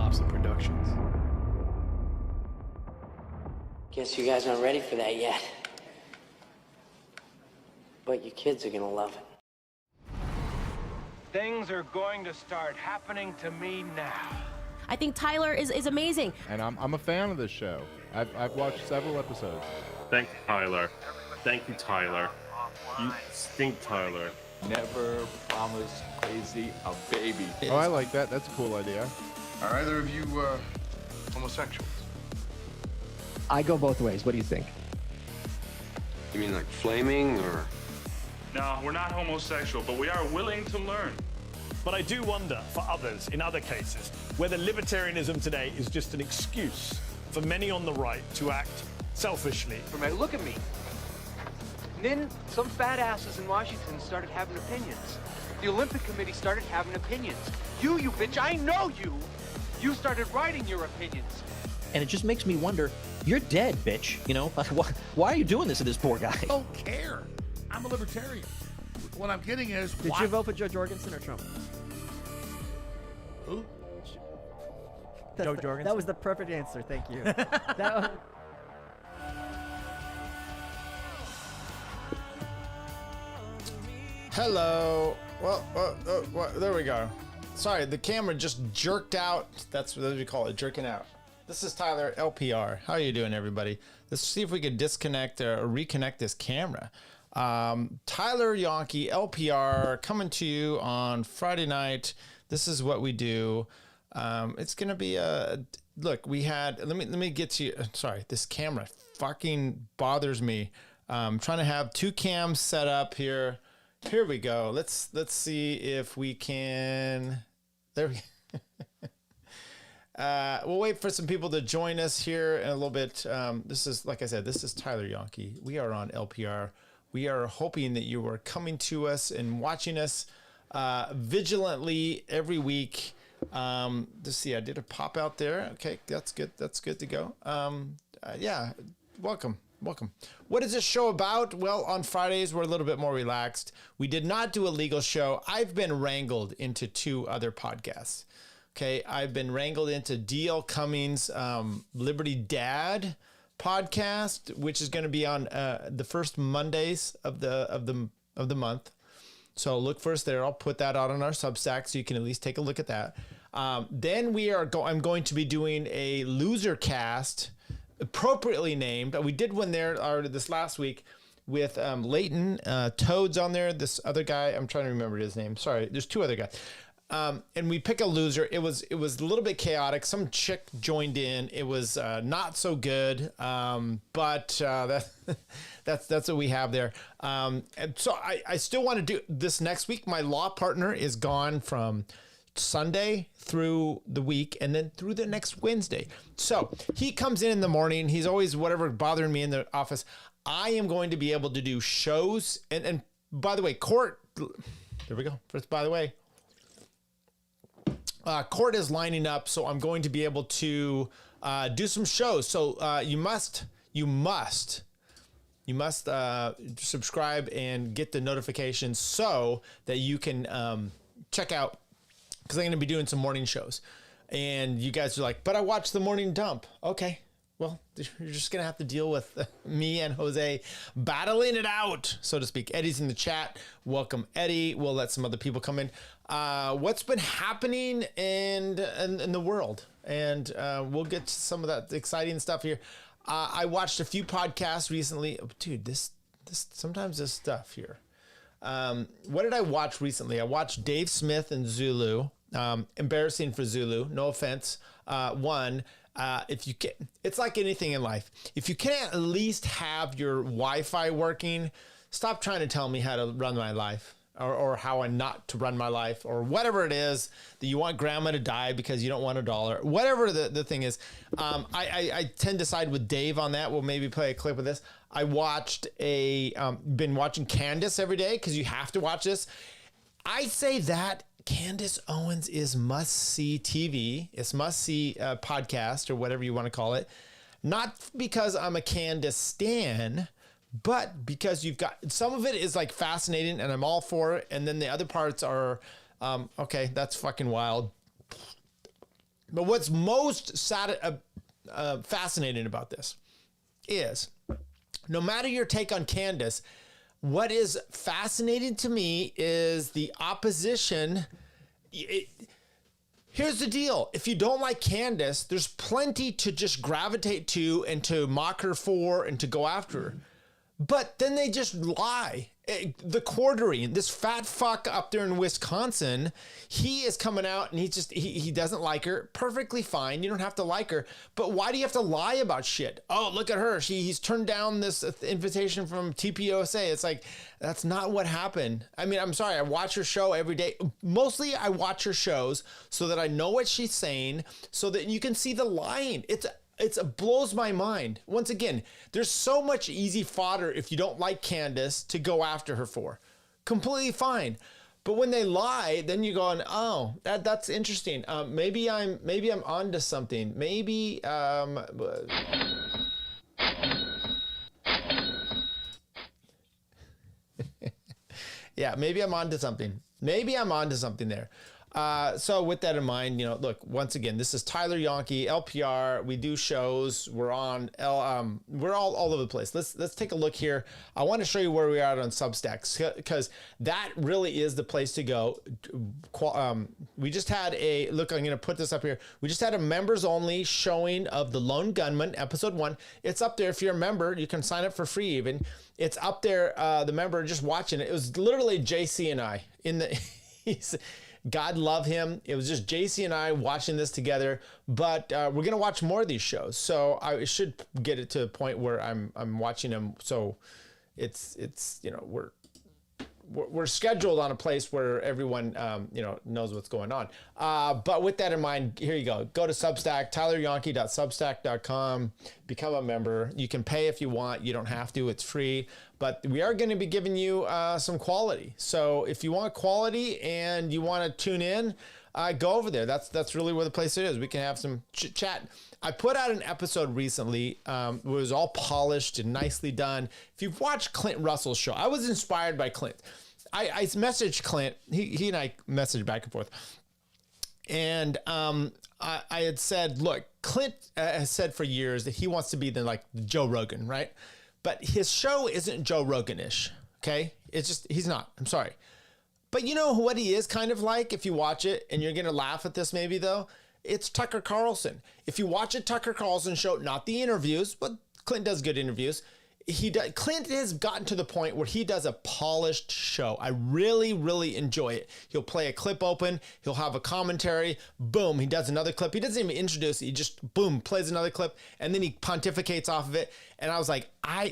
Lobster Productions. Guess you guys aren't ready for that yet. But you kids are gonna love it. Things are going to start happening to me now. I think Tyler is amazing. And I'm a fan of this show. I've watched several episodes. Thank you, Tyler. Thank you, Tyler. You stink, Tyler. Never promise Crazy a baby. Oh, I like that. That's a cool idea. Are either of you homosexuals? I go both ways. What do you think? You mean like flaming or? No, we're not homosexual, but we are willing to learn. But I do wonder, for others, in other cases, whether libertarianism today is just an excuse for many on the right to act selfishly. Look at me. And then some fat asses in Washington started having opinions. The Olympic Committee started having opinions. You bitch, I know you. You started writing your opinions. And it just makes me wonder, you're dead, bitch. You know, why are you doing this to this poor guy? I don't care. I'm a libertarian. What I'm getting is, did you vote for Joe Jorgensen or Trump? Who? Joe Jorgensen. That was the perfect answer. Thank you. Hello. Well, there we go. Sorry, the camera just jerked out. That's what we call it, jerking out. This is Tyler, LPR. How are you doing, everybody? Let's see if we can disconnect or reconnect this camera. Tyler Yonke, LPR, coming to you on Friday night. This is what we do. It's gonna be look. We had. Let me get to you. Sorry, this camera fucking bothers me. Trying to have two cams set up here. Here we go. Let's see if we can. There we we'll wait for some people to join us here in a little bit. This is, like I said, this is Tyler Yonke. We are on LPR. We are hoping that you are coming to us and watching us vigilantly every week. Let's see, I did a pop out there. Okay, that's good. That's good to go. Yeah, welcome. What is this show about? Well, on Fridays, we're a little bit more relaxed. We did not do a legal show. I've been wrangled into two other podcasts. Okay, I've been wrangled into D.L. Cummings' Liberty Dad podcast, which is going to be on the first Mondays of the month. So look for us there. I'll put that out on our Substack so you can at least take a look at that. Then I'm going to be doing a loser cast, appropriately named. We did one there this last week with Leighton Toads on there. This other guy, I'm trying to remember his name. Sorry, there's two other guys. And we pick a loser. It was a little bit chaotic. Some chick joined in. It was not so good, but that's what we have there. And so I still want to do this next week. My law partner is gone from Sunday through the week and then through the next Wednesday. So he comes in the morning. He's always whatever bothering me in the office. I am going to be able to do shows. And by the way, court, there we go. First, by the way, court is lining up. So I'm going to be able to do some shows. So you must subscribe and get the notifications so that you can check out, because I'm going to be doing some morning shows. And you guys are like, but I watched the morning dump. Okay, well, you're just going to have to deal with me and Jose battling it out, so to speak. Eddie's in the chat. Welcome, Eddie. We'll let some other people come in. What's been happening in the world? And we'll get to some of that exciting stuff here. I watched a few podcasts recently. Oh, dude, this sometimes this stuff here. What did I watch recently? I watched Dave Smith and Zulu. Embarrassing for Zulu, no offense. If you can, it's like anything in life. If you can't at least have your Wi-Fi working, stop trying to tell me how to run my life, or how I'm not to run my life, or whatever it is that you want grandma to die because you don't want $1, whatever the thing is. I tend to side with Dave on that. We'll maybe play a clip of this. I watched been watching Candace every day because you have to watch this. I say that Candace Owens is must-see TV. It's must-see podcast, or whatever you want to call it. Not because I'm a Candace stan, but because you've got, some of it is like fascinating and I'm all for it. And then the other parts are, okay, that's fucking wild. But what's most fascinating about this is, no matter your take on Candace, what is fascinating to me is the opposition. Here's the deal. If you don't like Candace, there's plenty to just gravitate to and to mock her for and to go after her. But then they just lie. The Quartering, this fat fuck up there in Wisconsin, he is coming out and he doesn't like her. Perfectly fine. You don't have to like her. But why do you have to lie about shit? Oh, look at her. He's turned down this invitation from TPOSA. It's like, that's not what happened. I mean, I'm sorry. I watch her show every day. Mostly I watch her shows so that I know what she's saying, so that you can see the lying. It blows my mind. Once again, there's so much easy fodder if you don't like Candace to go after her for. Completely fine. But when they lie, then you're going, oh, that's interesting. Maybe I'm onto something. Maybe yeah, maybe I'm onto something. Maybe I'm onto something there. So with that in mind, look, once again, this is Tyler Yonke, LPR. We do shows. We're on we're all over the place. Let's take a look here. I want to show you where we are on Substack, because that really is the place to go. We just had look, I'm going to put this up here. We just had a members only showing of The Lone Gunman, episode 1. It's up there. If you're a member, you can sign up for free even. It's up there. The member just watching it. It was literally JC and I God love him. It was just JC and I watching this together, but we're going to watch more of these shows. So I should get it to a point where I'm watching them. So it's we're scheduled on a place where everyone, knows what's going on. But with that in mind, here you go. Go to Substack, tyleryonke.substack.com, become a member. You can pay if you want. You don't have to. It's free. But we are going to be giving you some quality. So if you want quality and you want to tune in, go over there. That's really where the place is. We can have some chat. I put out an episode recently. It was all polished and nicely done. If you've watched Clint Russell's show, I was inspired by Clint. I messaged Clint. He and I messaged back and forth. And I had said, look, Clint has said for years that he wants to be the Joe Rogan, right? But his show isn't Joe Rogan-ish, okay? It's just, he's not. I'm sorry. But you know what he is kind of like if you watch it, and you're going to laugh at this maybe though? It's Tucker Carlson. If you watch a Tucker Carlson show, not the interviews, but Clint does good interviews. Clint has gotten to the point where he does a polished show. I really, really enjoy it. He'll play a clip open. He'll have a commentary. Boom, he does another clip. He doesn't even introduce it. He just, boom, plays another clip, and then he pontificates off of it. And I was like,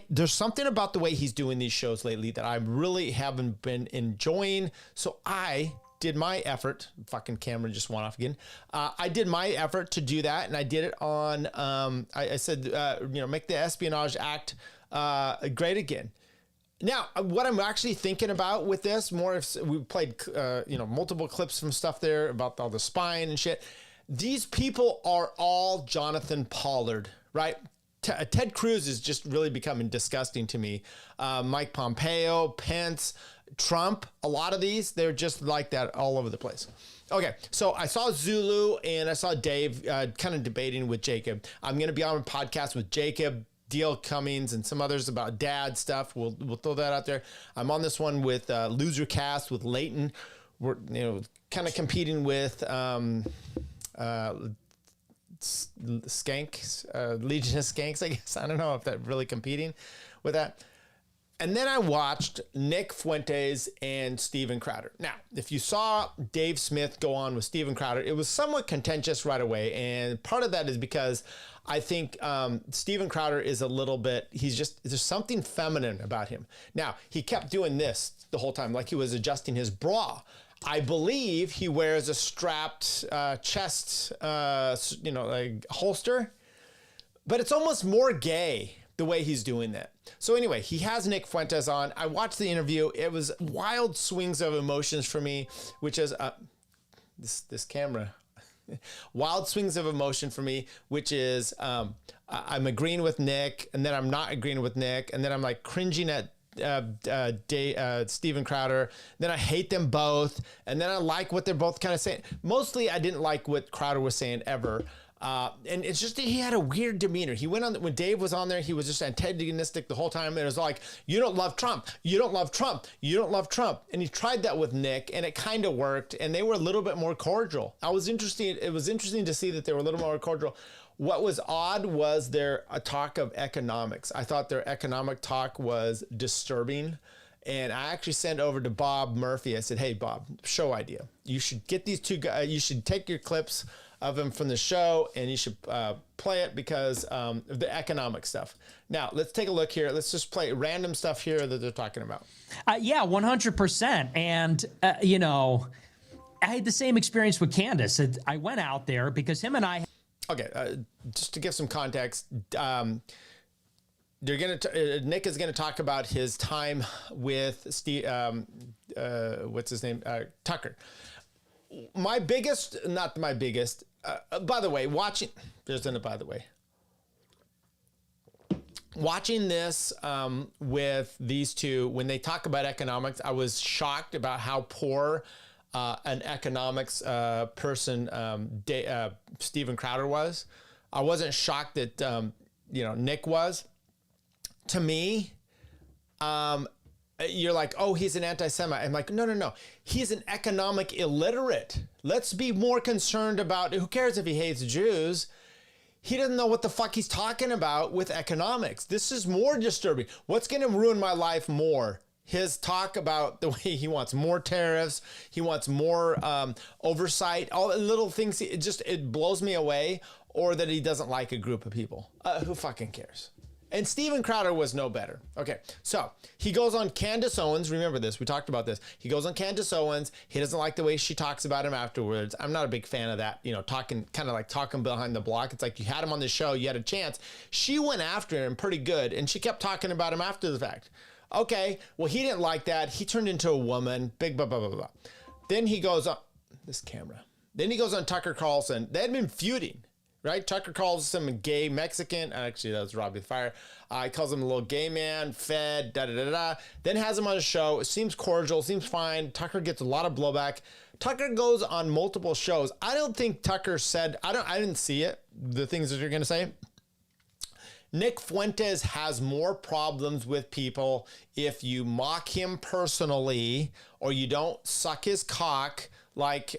there's something about the way he's doing these shows lately that I really haven't been enjoying. So I did my effort. Fucking camera just went off again. I did my effort to do that, and I did it on, I said, make the Espionage Act great again. Now, what I'm actually thinking about with this, more if we played, multiple clips from stuff there about all the spying and shit. These people are all Jonathan Pollard, right? Ted Cruz is just really becoming disgusting to me. Mike Pompeo, Pence, Trump, a lot of these, they're just like that all over the place. Okay, so I saw Zulu and I saw Dave kind of debating with Jacob. I'm going to be on a podcast with Jacob, Deal Cummings, and some others about dad stuff. We'll throw that out there. I'm on this one with Loser Cast with Leighton. We're kind of competing with Skanks, Legion of Skanks, I guess. I don't know if that's really competing with that. And then I watched Nick Fuentes and Steven Crowder. Now, if you saw Dave Smith go on with Steven Crowder, it was somewhat contentious right away. And part of that is because I think Steven Crowder is a little bit, there's something feminine about him. Now, he kept doing this the whole time, like he was adjusting his bra. I believe he wears a strapped chest, holster, but it's almost more gay the way he's doing that. So anyway, he has Nick Fuentes on. I watched the interview. It was wild swings of emotions for me, which is this camera. Wild swings of emotion for me, which is I'm agreeing with Nick, and then I'm not agreeing with Nick, and then I'm like cringing at Steven Crowder. Then I hate them both. And then I like what they're both kind of saying. Mostly I didn't like what Crowder was saying ever. And it's just that he had a weird demeanor. He went on, when Dave was on there, he was just antagonistic the whole time. And it was like, you don't love Trump. You don't love Trump. You don't love Trump. And he tried that with Nick, and it kind of worked. And they were a little bit more cordial. It was interesting to see that they were a little more cordial. What was odd was their talk of economics. I thought their economic talk was disturbing. And I actually sent over to Bob Murphy. I said, hey, Bob, show idea. You should get these two guys, you should take your clips of them from the show, and you should play it because of the economic stuff. Now, let's take a look here. Let's just play random stuff here that they're talking about. Yeah, 100%. And, you know, I had the same experience with Candace. I went out there because him and I... Okay, just to give some context, Nick is going to talk about his time with Steve, what's his name? Tucker. My biggest, not my biggest, by the way, watching this with these two, when they talk about economics, I was shocked about how poor an economics person Steven Crowder was. I wasn't shocked that, Nick was. To me, you're like, oh, he's an anti-Semite. I'm like, no. He's an economic illiterate. Let's be more concerned about, who cares if he hates Jews? He doesn't know what the fuck he's talking about with economics. This is more disturbing. What's going to ruin my life more? His talk about the way he wants more tariffs, he wants more oversight, all the little things. It blows me away. Or that he doesn't like a group of people. Who fucking cares? And Steven Crowder was no better. Okay, so he goes on Candace Owens. Remember this, we talked about this. He goes on Candace Owens. He doesn't like the way she talks about him afterwards. I'm not a big fan of that, talking behind the block. It's like you had him on the show, you had a chance. She went after him pretty good, and she kept talking about him after the fact. Okay, well, he didn't like that. He turned into a woman, big blah, blah, blah, blah. Then he goes on, this camera. Then he goes on Tucker Carlson. They had been feuding. Right? Tucker calls him a gay Mexican. Actually, that was Robbie the Fire. He calls him a little gay man, fed, da-da-da-da. Then has him on a show. It seems cordial, seems fine. Tucker gets a lot of blowback. Tucker goes on multiple shows. I don't think Tucker said, I didn't see it, the things that you're going to say. Nick Fuentes has more problems with people if you mock him personally or you don't suck his cock like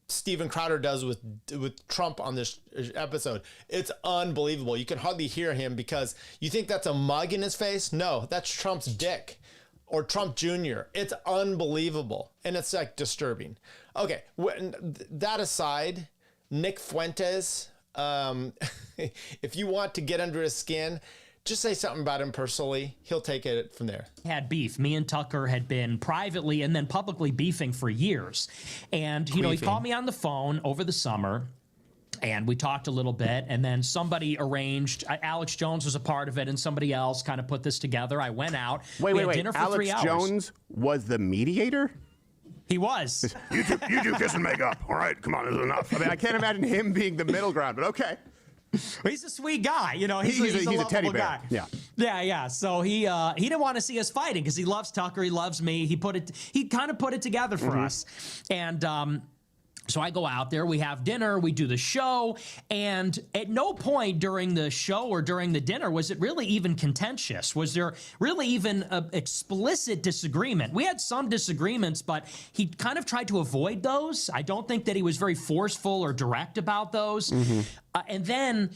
Steven Crowder does with Trump on this episode. It's unbelievable. You can hardly hear him because you think that's a mug in his face. No, that's Trump's dick or Trump Jr. It's unbelievable. And it's like disturbing. Okay. That aside, Nick Fuentes, if you want to get under his skin, just say something about him personally. He'll take it from there. Had beef. Me and Tucker had been privately and then publicly beefing for years. And, he called me on the phone over the summer and we talked a little bit. And then somebody arranged, Alex Jones was a part of it and somebody else kind of put this together. I went out. Wait. Dinner for Alex 3 hours. Jones was the mediator? He was. You do kiss and make up. All right, come on, this is enough. I mean, I can't imagine him being the middle ground, but okay. He's a sweet guy, he's a teddy bear. Guy. Yeah. So he didn't want to see us fighting because he loves Tucker, he loves me. He kind of put it together for us, and so I go out there, we have dinner, we do the show, and at no point during the show or during the dinner was it really even contentious. Was there really even an explicit disagreement? We had some disagreements, but he kind of tried to avoid those. I don't think that he was very forceful or direct about those. And then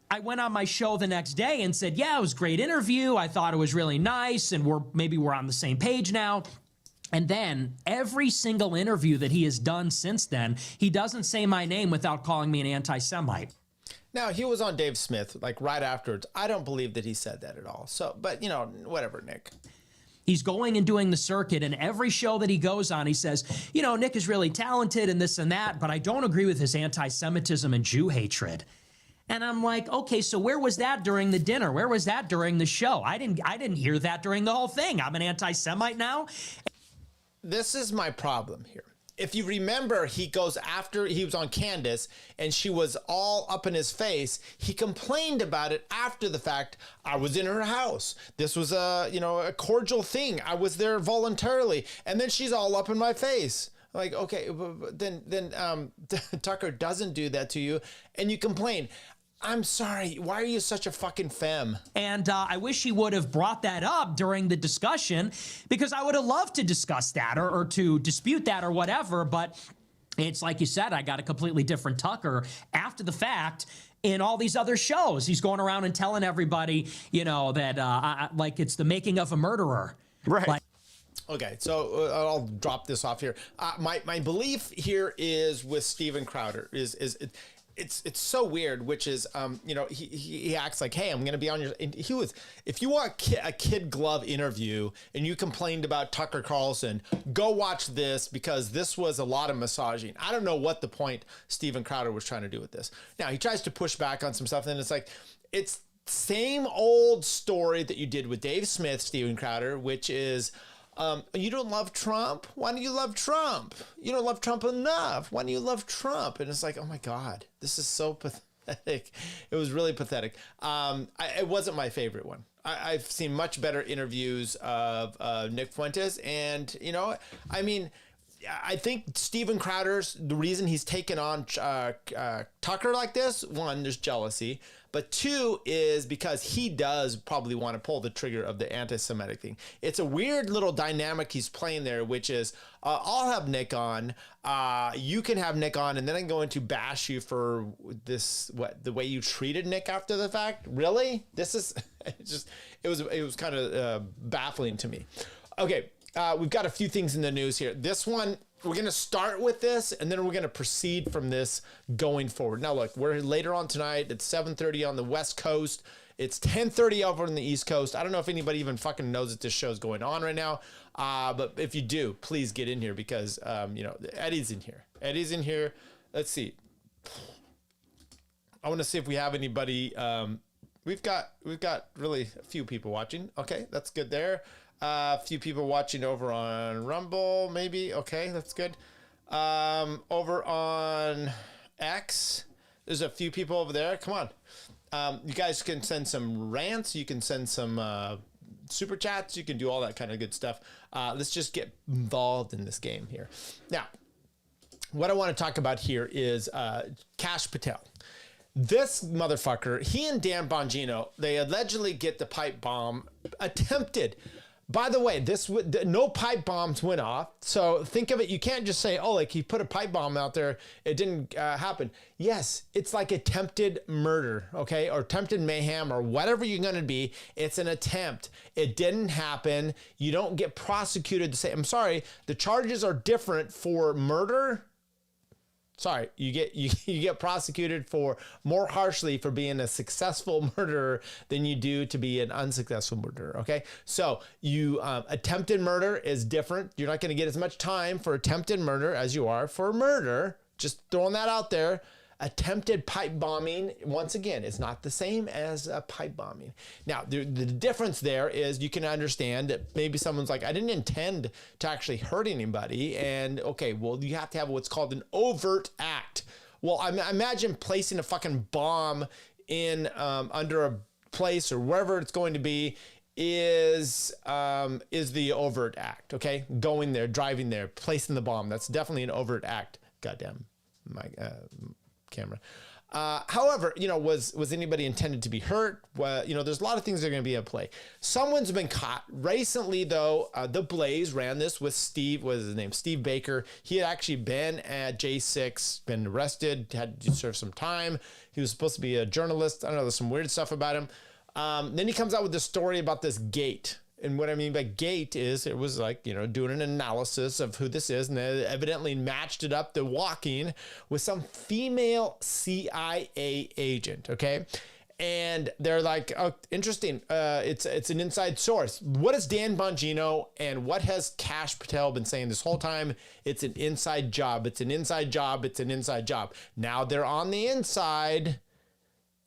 I went on my show the next day and said, yeah, it was a great interview. I thought it was really nice, and we're on the same page now. And then every single interview that he has done since then, he doesn't say my name without calling me an anti-Semite. Now, he was on Dave Smith, like right afterwards. I don't believe that he said that at all. So, but whatever, Nick. He's going and doing the circuit, and every show that he goes on, he says, Nick is really talented and this and that, but I don't agree with his anti-Semitism and Jew hatred. And I'm like, okay, so where was that during the dinner? Where was that during the show? I didn't hear that during the whole thing. I'm an anti-Semite now. This is my problem here. if you remember, he goes after he was on Candace and she was all up in his face. He complained about it after the fact. I was in her house. This was a cordial thing. I was there voluntarily. And then she's all up in my face. Like, okay, but then Tucker doesn't do that to you and you complain. I'm sorry. Why are you such a fucking femme? And I wish he would have brought that up during the discussion, because I would have loved to discuss that or to dispute that or whatever. But it's like you said, I got a completely different Tucker after the fact. In all these other shows, he's going around and telling everybody, that like it's the making of a murderer. Right. Like, okay, so I'll drop this off here. My belief here is with Steven Crowder it's so weird, which is, he acts like, hey, I'm going to be on your, and if you want a kid glove interview and you complained about Tucker Carlson, go watch this, because this was a lot of massaging. I don't know what the point Steven Crowder was trying to do with this. Now he tries to push back on some stuff and it's like, it's same old story that you did with Dave Smith, Steven Crowder, which is, you don't love Trump? Why do you love Trump? You don't love Trump enough. Why do you love Trump? And it's like, oh my God, this is so pathetic. It was really pathetic. It wasn't my favorite one. I've seen much better interviews of Nick Fuentes. And, I think Steven Crowder's, the reason he's taken on Tucker like this, one, there's jealousy, but two is because he does probably want to pull the trigger of the anti-Semitic thing. It's a weird little dynamic he's playing there, which is I'll have Nick on, you can have Nick on, and then I'm going to bash you for the way you treated Nick after the fact. Really? This is it was kind of baffling to me. Okay. We've got a few things in the news here. This one, we're going to start with this, and then we're going to proceed from this going forward. Now, look, we're later on tonight. It's 7:30 on the West Coast. It's 10:30 over on the East Coast. I don't know if anybody even fucking knows that this show is going on right now. But if you do, please get in here, because, Eddie's in here. Eddie's in here. Let's see. I want to see if we have anybody. We've got really a few people watching. Okay, that's good there. A few people watching over on Rumble, maybe. Okay, that's good. Over on X, there's a few people over there. Come on. You guys can send some rants. You can send some super chats. You can do all that kind of good stuff. Let's just get involved in this game here. Now, what I want to talk about here is Kash Patel. This motherfucker, he and Dan Bongino, they allegedly get the pipe bomb attempted. By the way, no pipe bombs went off. So think of it. You can't just say, oh, like he put a pipe bomb out there. It didn't happen. Yes, it's like attempted murder, okay? Or attempted mayhem or whatever you're going to be. It's an attempt. It didn't happen. You don't get prosecuted to say, I'm sorry, the charges are different for murder. Sorry, you get prosecuted for more harshly for being a successful murderer than you do to be an unsuccessful murderer. Okay, so you attempted murder is different. You're not going to get as much time for attempted murder as you are for murder. Just throwing that out there. Attempted pipe bombing, once again, is not the same as a pipe bombing. Now, the difference there is you can understand that maybe someone's like, I didn't intend to actually hurt anybody. And okay, well, you have to have what's called an overt act. Well, imagine placing a fucking bomb in under a place or wherever it's going to be is the overt act. Okay, going there, driving there, placing the bomb. That's definitely an overt act. Goddamn, my camera. However, was anybody intended to be hurt? Well, there's a lot of things that are going to be at play. Someone's been caught recently, though. The Blaze ran this with Steve. What is his name? Steve Baker. He had actually been at J6, been arrested, had to serve some time. He was supposed to be a journalist. I don't know. There's some weird stuff about him. Then he comes out with this story about this gate. And what I mean by gate is it was like, doing an analysis of who this is. And they evidently matched it up, the walking, with some female CIA agent. Okay. And they're like, oh, interesting. It's an inside source. What is Dan Bongino and what has Kash Patel been saying this whole time? It's an inside job. It's an inside job. It's an inside job. Now they're on the inside.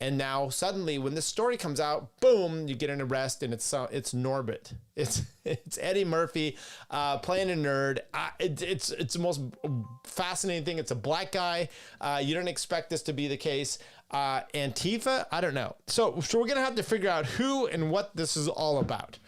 And now suddenly when this story comes out, boom, you get an arrest, and it's Norbit. It's Eddie Murphy playing a nerd. It's the most fascinating thing. It's a black guy. You don't expect this to be the case. Antifa, I don't know. So we're going to have to figure out who and what this is all about.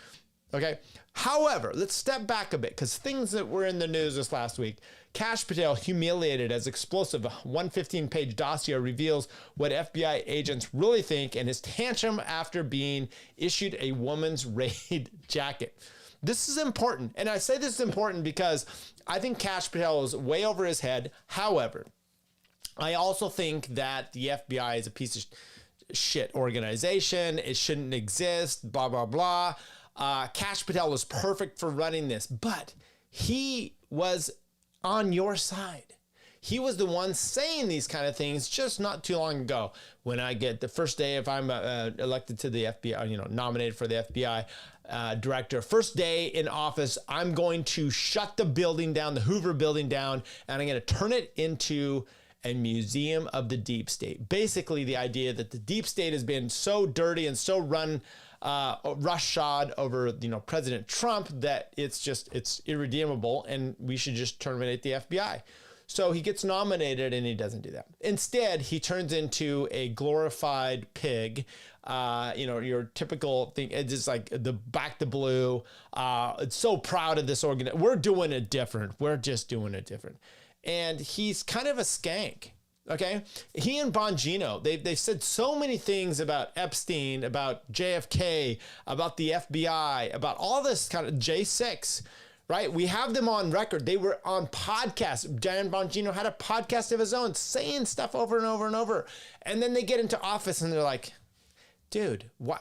Okay. However, let's step back a bit, because things that were in the news this last week. Kash Patel humiliated as explosive. A 115-page dossier reveals what FBI agents really think, and his tantrum after being issued a woman's raid jacket. This is important. And I say this is important because I think Kash Patel is way over his head. However, I also think that the FBI is a piece of shit organization. It shouldn't exist, blah, blah, blah. Kash Patel was perfect for running this, but he was on your side. He was the one saying these kind of things just not too long ago. When I get the first day, if I'm elected to the FBI, nominated for the FBI director, first day in office, I'm going to shut the building down, the Hoover building down, and I'm going to turn it into a museum of the deep state. Basically, the idea that the deep state has been so dirty and so run roughshod over, President Trump, that it's irredeemable, and we should just terminate the FBI. So he gets nominated and he doesn't do that. Instead, he turns into a glorified pig. Your typical thing. It's just like the back to blue. It's so proud of this organization. We're doing it different. We're just doing it different. And he's kind of a skank. Okay, he and Bongino, they've said so many things about Epstein, about JFK, about the FBI, about all this kind of J6, right? We have them on record. They were on podcasts. Dan Bongino had a podcast of his own saying stuff over and over and over. And then they get into office and they're like, dude, why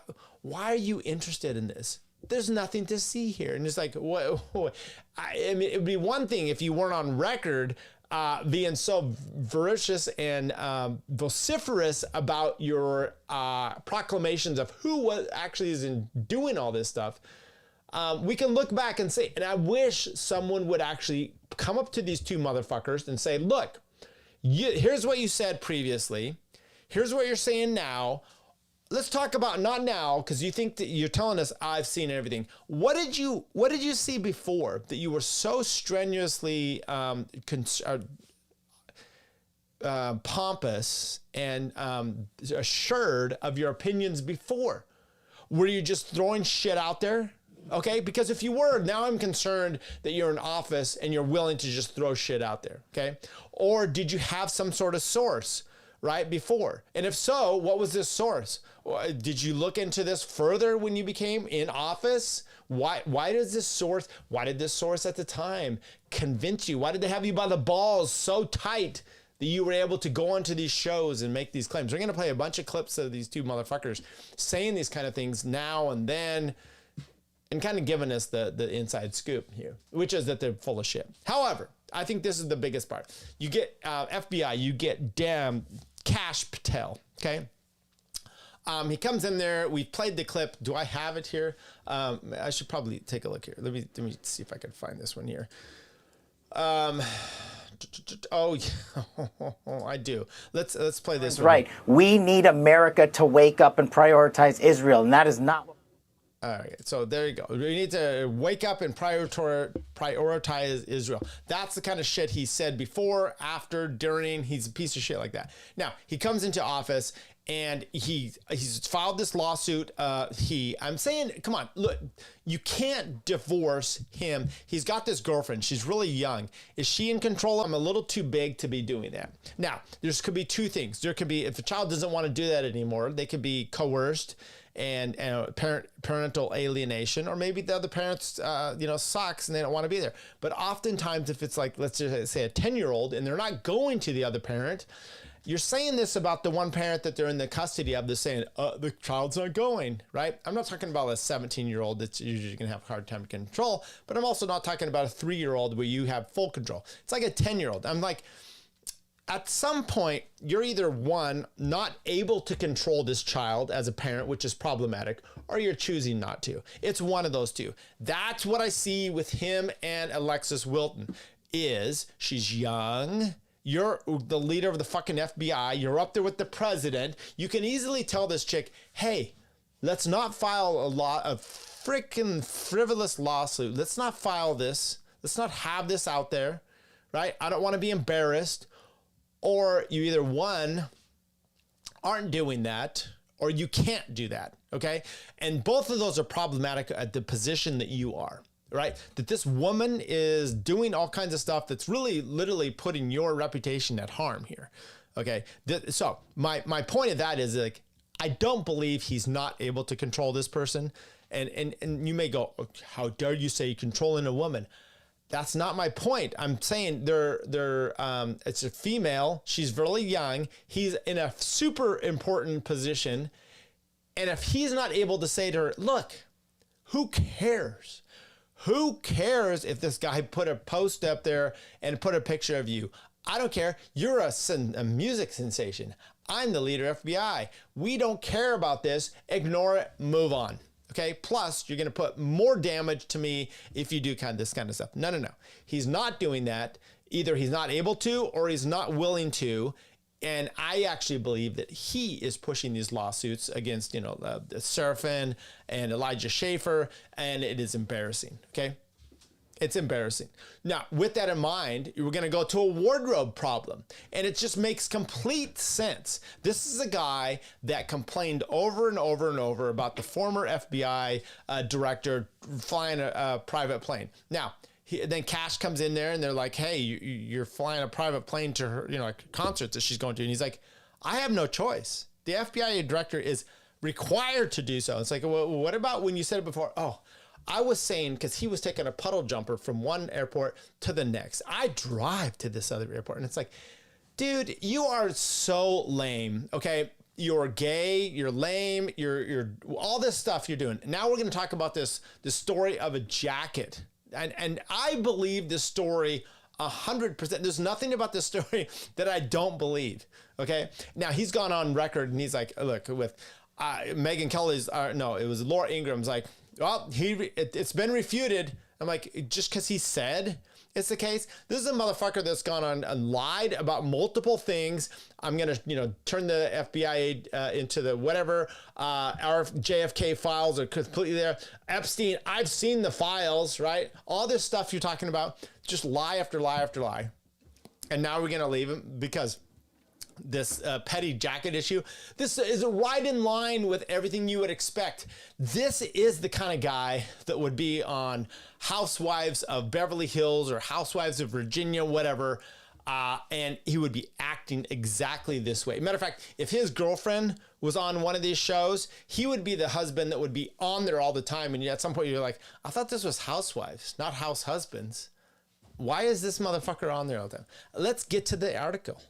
are you interested in this? There's nothing to see here. And it's like, what? I mean, it would be one thing if you weren't on record being so voracious and vociferous about your proclamations of who actually is doing all this stuff. We can look back and say, and I wish someone would actually come up to these two motherfuckers and say, look, here's what you said previously. Here's what you're saying now. Let's talk about not now, because you think that you're telling us I've seen everything. What did you see before that you were so strenuously pompous and assured of your opinions before? Were you just throwing shit out there? Okay, because if you were, now I'm concerned that you're in office and you're willing to just throw shit out there. Okay, or did you have some sort of source right before? And if so, what was this source? Did you look into this further when you became in office? Why did this source at the time convince you? Why did they have you by the balls so tight that you were able to go onto these shows and make these claims? We're going to play a bunch of clips of these two motherfuckers saying these kind of things now and then, and kind of giving us the inside scoop here, which is that they're full of shit. However, I think this is the biggest part. You get FBI, you get damn Kash Patel, okay? He comes in there. We played the clip. Do I have it here? I should probably take a look here. Let me see if I can find this one here. Oh, I do. Let's play this. That's right. We need America to wake up and prioritize Israel, and that is not what. All right, so there you go. We need to wake up and prioritize Israel. That's the kind of shit he said before, after, during. He's a piece of shit like that. Now, he comes into office and he's filed this lawsuit. I'm saying, come on, look, you can't divorce him. He's got this girlfriend. She's really young. Is she in control? I'm a little too big to be doing that. Now, there could be two things. There could be, if the child doesn't want to do that anymore, they could be coerced and parental alienation, or maybe the other parents, sucks and they don't want to be there. But oftentimes, if it's like, let's just say a 10-year-old and they're not going to the other parent, you're saying this about the one parent that they're in the custody of. They're saying, the child's not going, right? I'm not talking about a 17-year-old that's usually going to have a hard time to control, but I'm also not talking about a 3-year-old where you have full control. It's like a 10-year-old. I'm like, at some point, you're either one, not able to control this child as a parent, which is problematic, or you're choosing not to. It's one of those two. That's what I see with him and Alexis Wilton. She's young, You're the leader of the fucking FBI. You're up there with the president. You can easily tell this chick, hey, let's not file a freaking frivolous lawsuit. Let's not file this. Let's not have this out there, right? I don't want to be embarrassed. Or you either, one, aren't doing that, or you can't do that, okay? And both of those are problematic at the position that you are, right? That this woman is doing all kinds of stuff that's really literally putting your reputation at harm here, okay? So my point of that is, like, I don't believe he's not able to control this person. And you may go, how dare you say controlling a woman? That's not my point. I'm saying it's a female. She's really young. He's in a super important position. And if he's not able to say to her, look, who cares? Who cares if this guy put a post up there and put a picture of you? I don't care. You're a music sensation. I'm the leader of FBI. We don't care about this. Ignore it. Move on. Okay. Plus, you're going to put more damage to me if you do this kind of stuff. No. He's not doing that. Either he's not able to, or he's not willing to. And I actually believe that he is pushing these lawsuits against, Serafin and Elijah Schaefer, and it is embarrassing. Okay. It's embarrassing. Now, with that in mind, we're going to go to a wardrobe problem, and it just makes complete sense. This is a guy that complained over and over and over about the former FBI director flying a private plane. Now, then Cash comes in there, and they're like, hey, you're flying a private plane to her, concerts that she's going to. And he's like, I have no choice. The FBI director is required to do so. It's like, well, what about when you said it before? Oh, I was saying, because he was taking a puddle jumper from one airport to the next. I drive to this other airport. And it's like, dude, you are so lame. Okay. You're gay. You're lame. You're all this stuff you're doing. Now we're going to talk about the story of a jacket. And I believe this story 100%. There's nothing about this story that I don't believe. Okay. Now he's gone on record and he's like, look, with Megyn Kelly's, no, it was Laura Ingram's like, well, it's been refuted. I'm like, just because he said it's the case. This is a motherfucker that's gone on and lied about multiple things. I'm going to, turn the FBI into the whatever. Our JFK files are completely there. Epstein, I've seen the files, right? All this stuff you're talking about, just lie after lie after lie. And now we're going to leave him because this petty jacket issue. This is right in line with everything you would expect. This is the kind of guy that would be on Housewives of Beverly Hills or Housewives of Virginia, whatever. And he would be acting exactly this way. Matter of fact, if his girlfriend was on one of these shows, he would be the husband that would be on there all the time. And at some point you're like, I thought this was Housewives, not House Husbands. Why is this motherfucker on there all the time? Let's get to the article.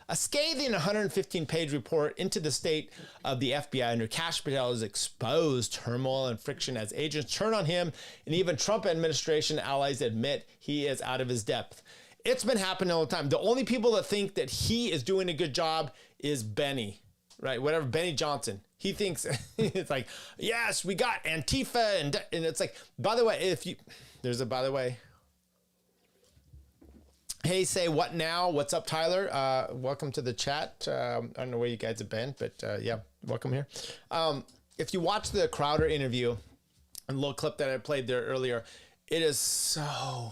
A scathing 115-page report into the state of the FBI under Kash Patel has exposed turmoil and friction as agents turn on him, and even Trump administration allies admit he is out of his depth. It's been happening all the time. The only people that think that he is doing a good job is Benny, right? Whatever, Benny Johnson. He thinks it's like, yes, we got Antifa, and it's like, by the way, by the way. Hey, say what now? What's up, Tyler? Welcome to the chat. I don't know where you guys have been, but yeah, welcome here. If you watch the Crowder interview, and a little clip that I played there earlier, it's so,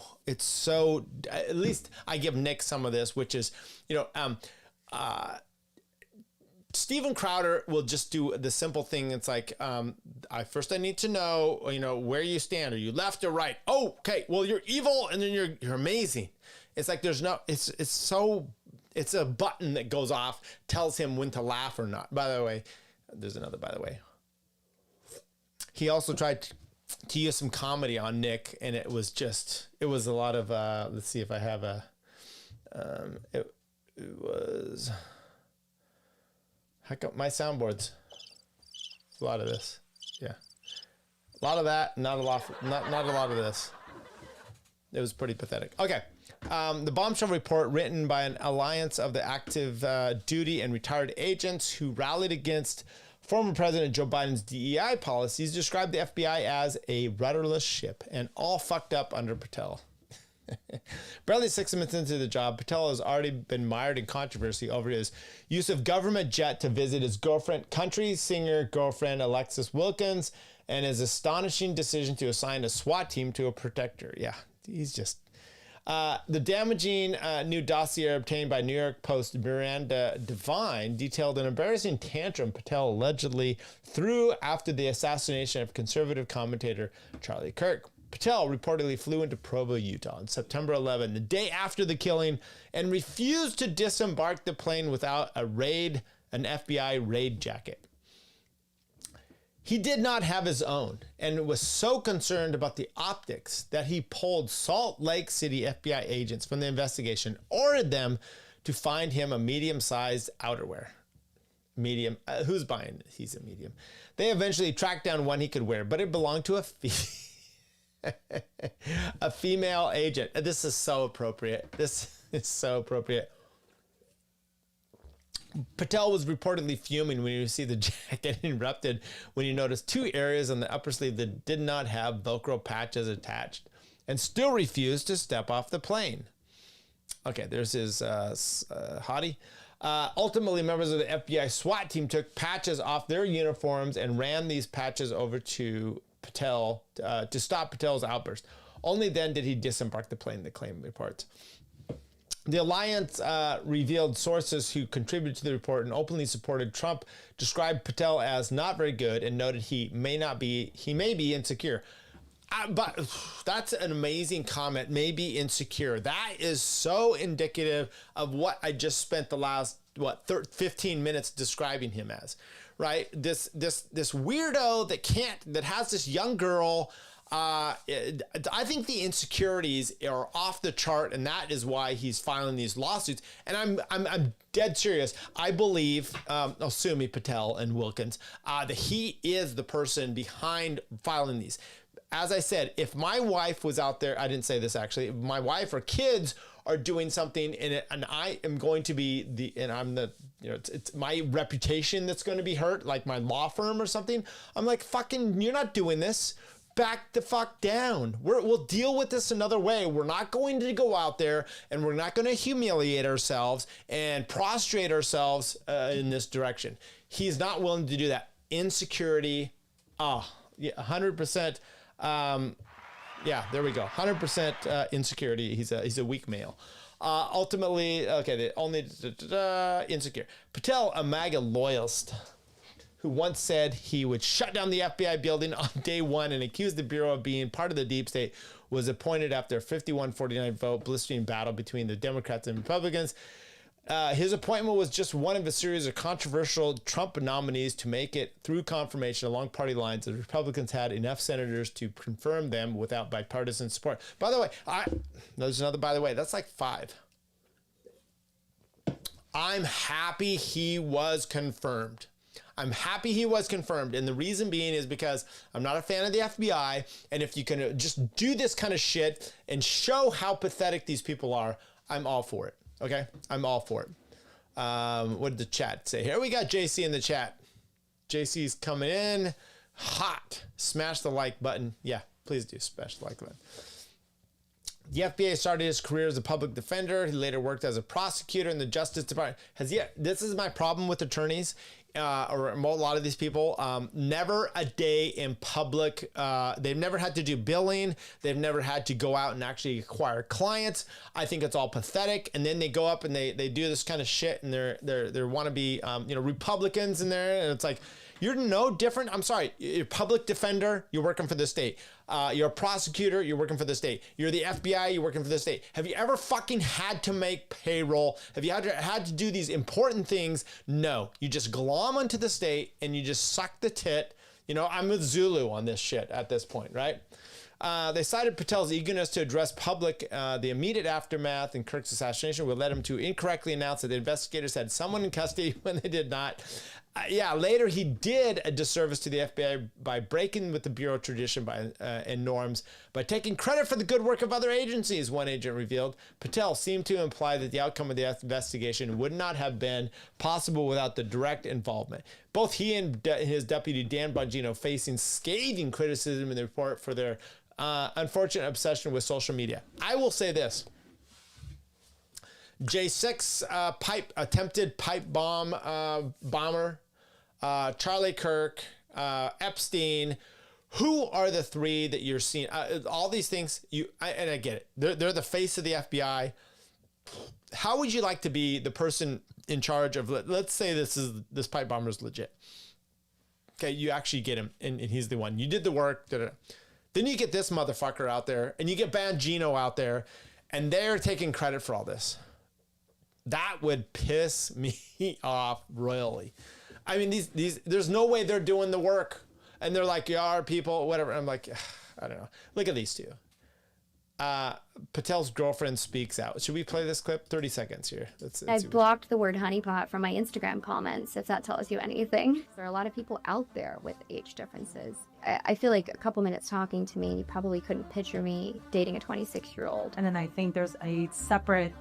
at least I give Nick some of this, which is, Steven Crowder will just do the simple thing. It's like, I need to know, where you stand. Are you left or right? Oh, okay. Well, you're evil, and then you're amazing. It's like it's a button that goes off, tells him when to laugh or not. By the way, there's another by the way. He also tried to use some comedy on Nick, and it was a lot of, let's see if I have it was, heck up my soundboards. A lot of this. Yeah. A lot of that, not a lot of this. It was pretty pathetic. Okay. The bombshell report, written by an alliance of the active duty and retired agents who rallied against former President Joe Biden's DEI policies, described the FBI as a rudderless ship and all fucked up under Patel. Barely 6 months into the job, Patel has already been mired in controversy over his use of government jet to visit his girlfriend, country singer girlfriend Alexis Wilkins, and his astonishing decision to assign a SWAT team to protect her. Yeah, he's just... the damaging new dossier obtained by New York Post Miranda Devine detailed an embarrassing tantrum Patel allegedly threw after the assassination of conservative commentator Charlie Kirk. Patel reportedly flew into Provo, Utah on September 11, the day after the killing, and refused to disembark the plane without an FBI raid jacket. He did not have his own and was so concerned about the optics that he pulled Salt Lake City FBI agents from the investigation, ordered them to find him a medium-sized outerwear. Medium, who's buying it? He's a medium. They eventually tracked down one he could wear, but it belonged to a female agent. This is so appropriate. This is so appropriate. Patel was reportedly fuming when he received the jacket and erupted when he noticed 2 areas on the upper sleeve that did not have Velcro patches attached, and still refused to step off the plane. Okay, there's his hottie. Ultimately, members of the FBI SWAT team took patches off their uniforms and ran these patches over to Patel to stop Patel's outburst. Only then did he disembark the plane, the claim reports. The alliance revealed sources who contributed to the report and openly supported Trump described Patel as not very good and noted he may be insecure. But that's an amazing comment. May be insecure. That is so indicative of what I just spent the last 15 minutes describing him as, right? This weirdo that has this young girl. I think the insecurities are off the chart, and that is why he's filing these lawsuits. And I'm dead serious. I believe, sue me, Patel and Wilkins, that he is the person behind filing these. As I said, if my wife was out there, I didn't say this actually, if my wife or kids are doing something and I am going to be it's my reputation that's going to be hurt, like my law firm or something. I'm like, fucking, you're not doing this. Back the fuck down. We'll deal with this another way. We're not going to go out there and we're not going to humiliate ourselves and prostrate ourselves in this direction. He's not willing to do that. Insecurity. 100%. Yeah, there we go. 100% insecurity. He's a weak male. Ultimately, okay, the only insecure. Patel, a MAGA loyalist, who once said he would shut down the FBI building on day one and accused the Bureau of being part of the deep state, was appointed after a 51-49 vote blistering battle between the Democrats and Republicans. His appointment was just one of a series of controversial Trump nominees to make it through confirmation along party lines. The Republicans had enough senators to confirm them without bipartisan support. By the way, there's another, by the way, that's like 5. I'm happy he was confirmed. I'm happy he was confirmed. And the reason being is because I'm not a fan of the FBI. And if you can just do this kind of shit and show how pathetic these people are, I'm all for it. Okay? I'm all for it. What did the chat say? Here we got JC in the chat. JC's coming in hot. Smash the like button. Yeah, please do smash the like button. The FBI started his career as a public defender. He later worked as a prosecutor in the Justice Department. This is my problem with attorneys, or a lot of these people. Never a day in public. They've never had to do billing. They've never had to go out and actually acquire clients. I think it's all pathetic. And then they go up and they do this kind of shit, and they're wannabe Republicans in there, and it's like, you're no different. I'm sorry. You're a public defender. You're working for the state. You're a prosecutor. You're working for the state. You're the FBI. You're working for the state. Have you ever fucking had to make payroll? Have you had to do these important things? No. You just glom onto the state and you just suck the tit. I'm with Zulu on this shit at this point, right? They cited Patel's eagerness to address public the immediate aftermath in Kirk's assassination would led him to incorrectly announce that the investigators had someone in custody when they did not. Yeah, later he did a disservice to the FBI by breaking with the Bureau tradition and norms by taking credit for the good work of other agencies, one agent revealed. Patel seemed to imply that the outcome of the investigation would not have been possible without the direct involvement. Both he and his deputy Dan Bongino facing scathing criticism in the report for their unfortunate obsession with social media. I will say this. J6 attempted pipe bomber, Charlie Kirk, Epstein. Who are the three that you're seeing? All these things, and I get it. They're the face of the FBI. How would you like to be the person in charge of? Let's say this pipe bomber is legit. Okay, you actually get him, and he's the one. You did the work. Then you get this motherfucker out there, and you get Bongino out there, and they're taking credit for all this. That would piss me off royally. I mean, there's no way they're doing the work. And they're like, yeah, our people, whatever. I'm like, I don't know. Look at these two. Patel's girlfriend speaks out. Should we play this clip? 30 seconds here. I blocked the word honeypot from my Instagram comments, if that tells you anything. There are a lot of people out there with age differences. I feel like a couple minutes talking to me, you probably couldn't picture me dating a 26-year-old. And then I think there's a separate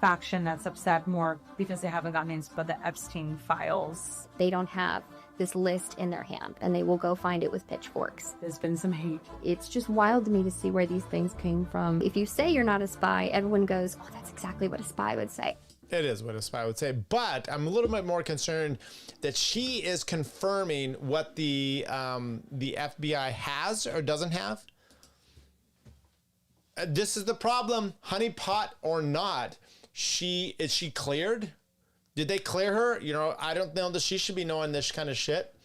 faction that's upset more because they haven't gotten into the Epstein files. They don't have this list in their hand, and they will go find it with pitchforks. There's been some hate. It's just wild to me to see where these things came from. If you say you're not a spy, everyone goes, oh, that's exactly what a spy would say. It is what a spy would say, but I'm a little bit more concerned that she is confirming what the FBI has or doesn't have. This is the problem, honeypot or not. Is she cleared? Did they clear her? You know, I don't know that she should be knowing this kind of shit.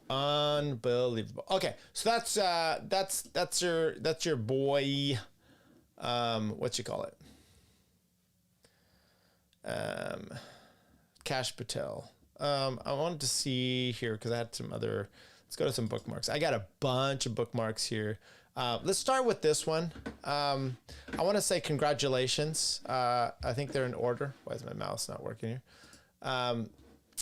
Unbelievable. Okay, so that's your boy. What you call it? Kash Patel. I wanted to see here because I had some other. Let's go to some bookmarks. I got a bunch of bookmarks here. Let's start with this one. I want to say congratulations. I think they're in order. Why is my mouse not working here?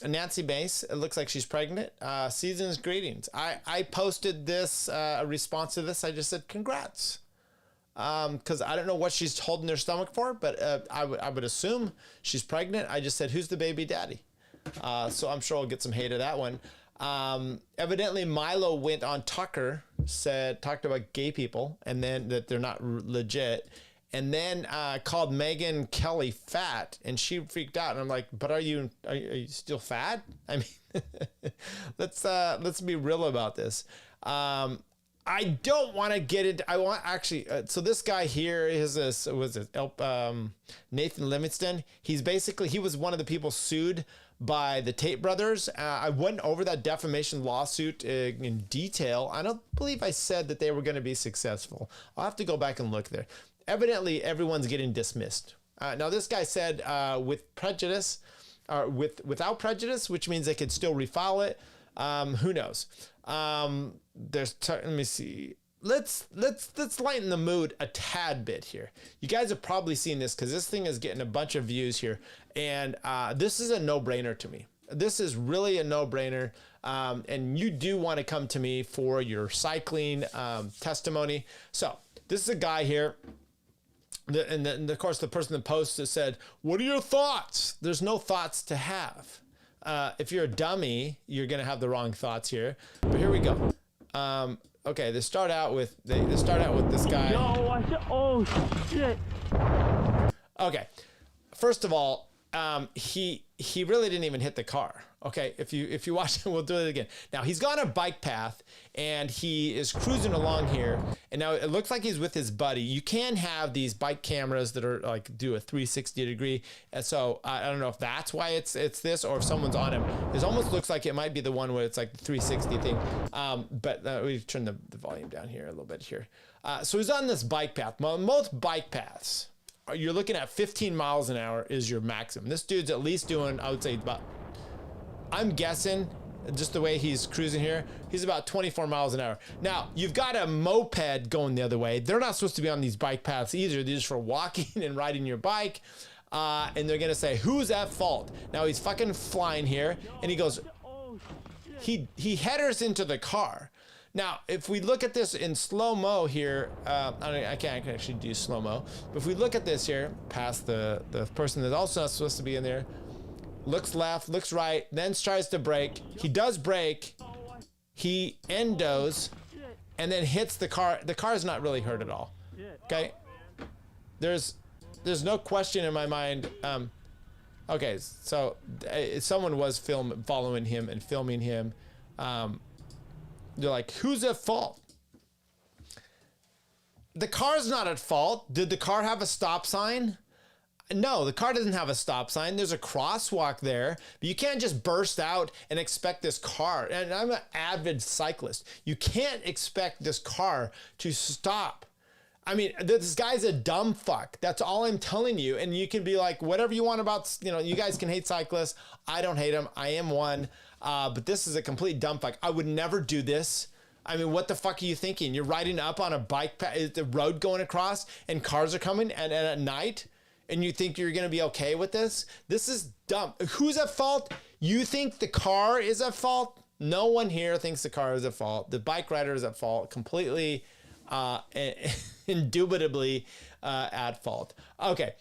Nancy Mace, it looks like she's pregnant. Season's greetings. I posted this, a response to this. I just said, congrats. Because I don't know what she's holding her stomach for, but I would assume she's pregnant. I just said, who's the baby daddy? So I'm sure I'll get some hate of that one. Evidently Milo went on Tucker, talked about gay people and then that they're not legit, and then called Megyn Kelly fat, and she freaked out, and I'm like, but are you still fat? I mean, let's be real about this. I don't want to get it. I want actually. So this guy here is Nathan Livingston. He was one of the people sued by the Tate brothers. I went over that defamation lawsuit in detail. I don't believe I said that they were going to be successful. I'll have to go back and look there. Evidently, everyone's getting dismissed. Now, this guy said with prejudice, or without prejudice, which means they could still refile it. Who knows? Let me see. Let's lighten the mood a tad bit here. You guys have probably seen this because this thing is getting a bunch of views here, and this is a no-brainer to me. This is really a no-brainer, and you do want to come to me for your cycling testimony. So this is a guy here. And of course, the person that posted said, "What are your thoughts?" There's no thoughts to have. If you're a dummy, you're gonna have the wrong thoughts here. But here we go. Okay, they start out with this guy. Oh shit. Okay, first of all, he really didn't even hit the car. Okay, if you watch it, we'll do it again. Now he's got a bike path and he is cruising along here, and now it looks like he's with his buddy. You can have these bike cameras that are like do a 360 degree, and so I don't know if that's why it's this, or if someone's on him. It almost looks like it might be the one where it's like the 360 thing. But we've turned the volume down here a little bit here. So he's on this bike path. Most bike paths, you're looking at 15 miles an hour is your maximum. This dude's at least doing, I would say, about, I'm guessing, just the way he's cruising here, he's about 24 miles an hour. Now, you've got a moped going the other way. They're not supposed to be on these bike paths either. These are for walking and riding your bike. and they're gonna say, who's at fault? Now he's fucking flying here, and he goes, he headers into the car. Now, if we look at this in slow-mo here, I can't actually do slow-mo, but if we look at this here, past the person that's also not supposed to be in there, looks left, looks right, then tries to brake. He does brake. He endos, and then hits the car. The car is not really hurt at all. Okay? There's no question in my mind. Okay, so someone was following him and filming him. They're like, who's at fault? The car's not at fault. Did the car have a stop sign? No, the car doesn't have a stop sign. There's a crosswalk there. But you can't just burst out and expect this car. And I'm an avid cyclist. You can't expect this car to stop. I mean, this guy's a dumb fuck. That's all I'm telling you. And you can be like, whatever you want about, you guys can hate cyclists. I don't hate them. I am one. But this is a complete dumb fuck. I would never do this. I mean, what the fuck are you thinking? You're riding up on a bike, the road going across, and cars are coming, and at night, and you think you're going to be okay with this? This is dumb. Who's at fault? You think the car is at fault? No one here thinks the car is at fault. The bike rider is at fault, completely, indubitably at fault. Okay.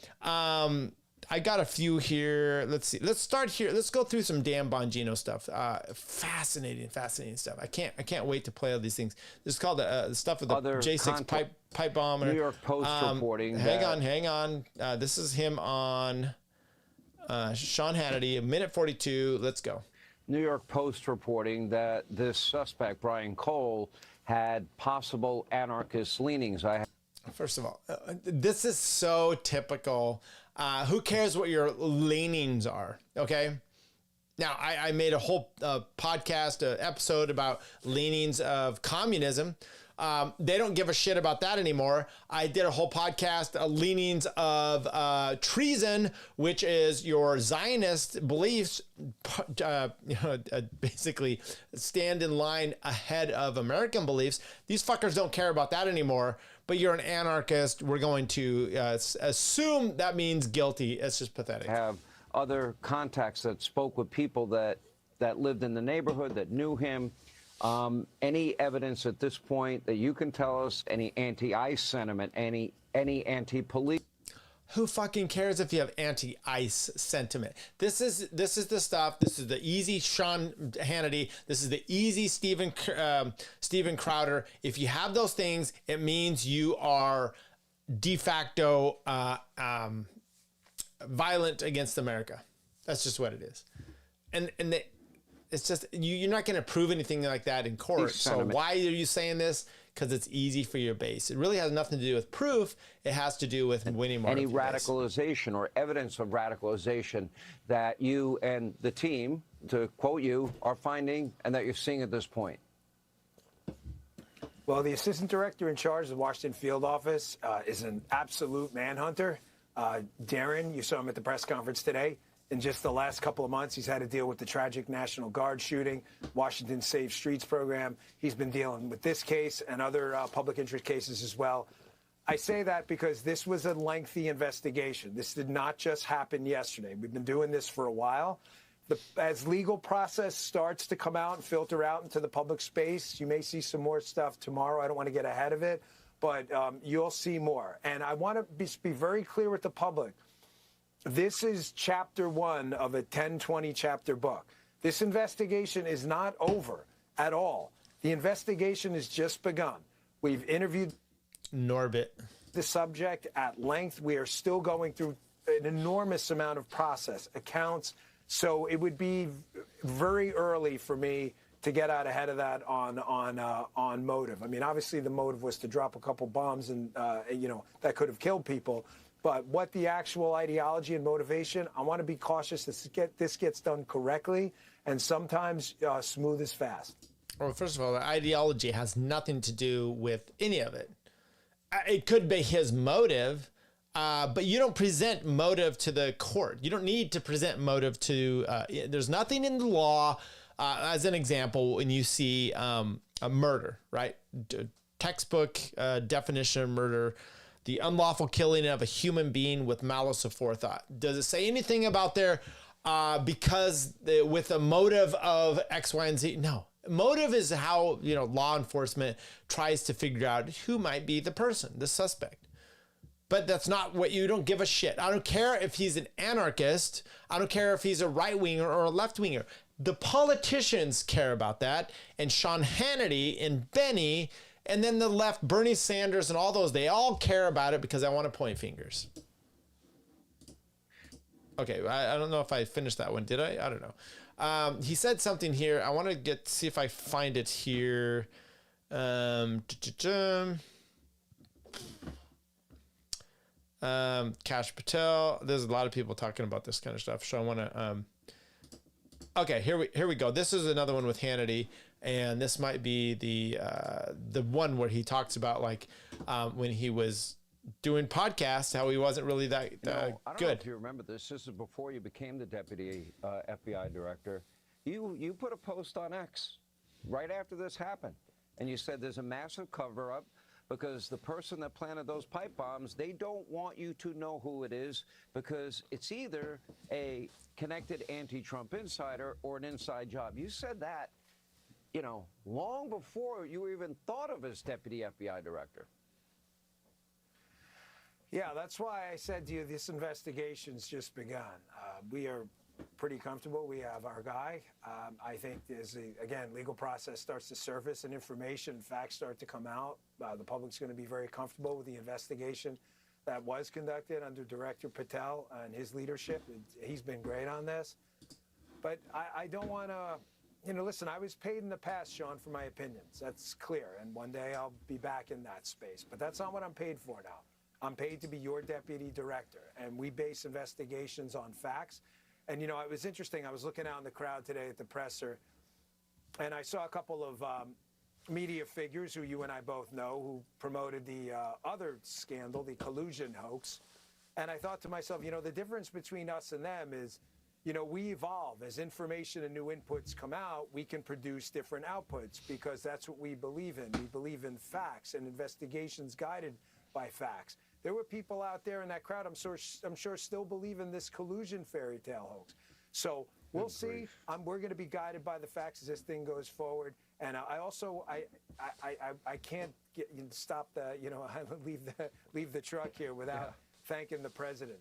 I got a few here. Let's see. Let's start here. Let's go through some Dan Bongino stuff. Fascinating stuff. I can't wait to play all these things. This is called the stuff with the J6 pipe bomb. New York Post reporting. Hang on. This is him on Sean Hannity, a minute 42. Let's go. New York Post reporting that this suspect, Brian Cole, had possible anarchist leanings. First of all, this is so typical. Who cares what your leanings are? Okay. Now, I made a whole podcast, episode about leanings of communism. They don't give a shit about that anymore. I did a whole podcast, leanings of treason, which is your Zionist beliefs, basically stand in line ahead of American beliefs. These fuckers don't care about that anymore. But you're an anarchist. We're going to assume that means guilty. It's just pathetic. Have other contacts that spoke with people that lived in the neighborhood, that knew him. Any evidence at this point that you can tell us? Any anti-ICE sentiment? Any anti-police? Who fucking cares if you have anti-ICE sentiment? This is the stuff. This is the easy Sean Hannity. This is the easy Steven Crowder. If you have those things, it means you are de facto violent against America. That's just what it is. It's just you're not going to prove anything like that in court. So why are you saying this? Because it's easy for your base. It really has nothing to do with proof. It has to do with winning more. Any radicalization or evidence of radicalization that you and the team, to quote you, are finding and that you're seeing at this point? Well, the assistant director in charge of the Washington field office is an absolute manhunter. Darren, you saw him at the press conference today. In just the last couple of months, he's had to deal with the tragic National Guard shooting, Washington Safe Streets program. He's been dealing with this case and other public interest cases as well. I say that because this was a lengthy investigation. This did not just happen yesterday. We've been doing this for a while. As legal process starts to come out and filter out into the public space, you may see some more stuff tomorrow. I don't want to get ahead of it, but you'll see more. And I want to be very clear with the public. This is chapter 1 of a 10-20 chapter book. This investigation is not over at all. The investigation has just begun. We've interviewed Norbit, the subject, at length. We are still going through an enormous amount of process, accounts. So it would be very early for me to get out ahead of that on motive. I mean, obviously the motive was to drop a couple bombs and that could have killed people. But what the actual ideology and motivation, I want to be cautious that this gets done correctly, and sometimes smooth is fast. Well, first of all, the ideology has nothing to do with any of it. It could be his motive, but you don't present motive to the court. You don't need to present motive to, there's nothing in the law, as an example, when you see a murder, right? Textbook definition of murder. the unlawful killing of a human being with malice aforethought. Does it say anything about there with a motive of X, Y, and Z? No. Motive is how, law enforcement tries to figure out who might be the person, the suspect. But that's not what you don't give a shit. I don't care if he's an anarchist. I don't care if he's a right-winger or a left-winger. The politicians care about that. And Sean Hannity and Benny, and then the left, Bernie Sanders and all those, they all care about it because I want to point fingers. Okay, I don't know if I finished that one. Did I? I don't know. He said something here. I want to see if I find it here. Kash Patel. There's a lot of people talking about this kind of stuff. So I want to. Okay, here we go. This is another one with Hannity, and this might be the one where he talks about when he was doing podcasts, how he wasn't really that I don't good. know if you remember this. This is before you became the deputy FBI director. You put a post on X right after this happened, and you said there's a massive cover-up because the person that planted those pipe bombs, they don't want you to know who it is because it's either a connected anti-Trump insider or an inside job. You said that, long before you were even thought of as deputy FBI director. Yeah, that's why I said to you, this investigation's just begun. We are pretty comfortable. We have our guy. I think as legal process starts to surface and information, facts start to come out, the public's going to be very comfortable with the investigation that was conducted under Director Patel and his leadership. He's been great on this. But I don't want to, listen, I was paid in the past, Sean, for my opinions. That's clear. And one day I'll be back in that space. But that's not what I'm paid for now. I'm paid to be your deputy director, and we base investigations on facts. And, it was interesting. I was looking out in the crowd today at the presser, and I saw a couple of media figures who you and I both know who promoted the other scandal, the collusion hoax. And I thought to myself, the difference between us and them is, we evolve. As information and new inputs come out, we can produce different outputs because that's what we believe in. We believe in facts and investigations guided by facts. There were people out there in that crowd, I'm sure still believe in this collusion fairy tale hoax. So we'll see. We're going to be guided by the facts as this thing goes forward. And I also can't stop the leave the truck here without thanking the president.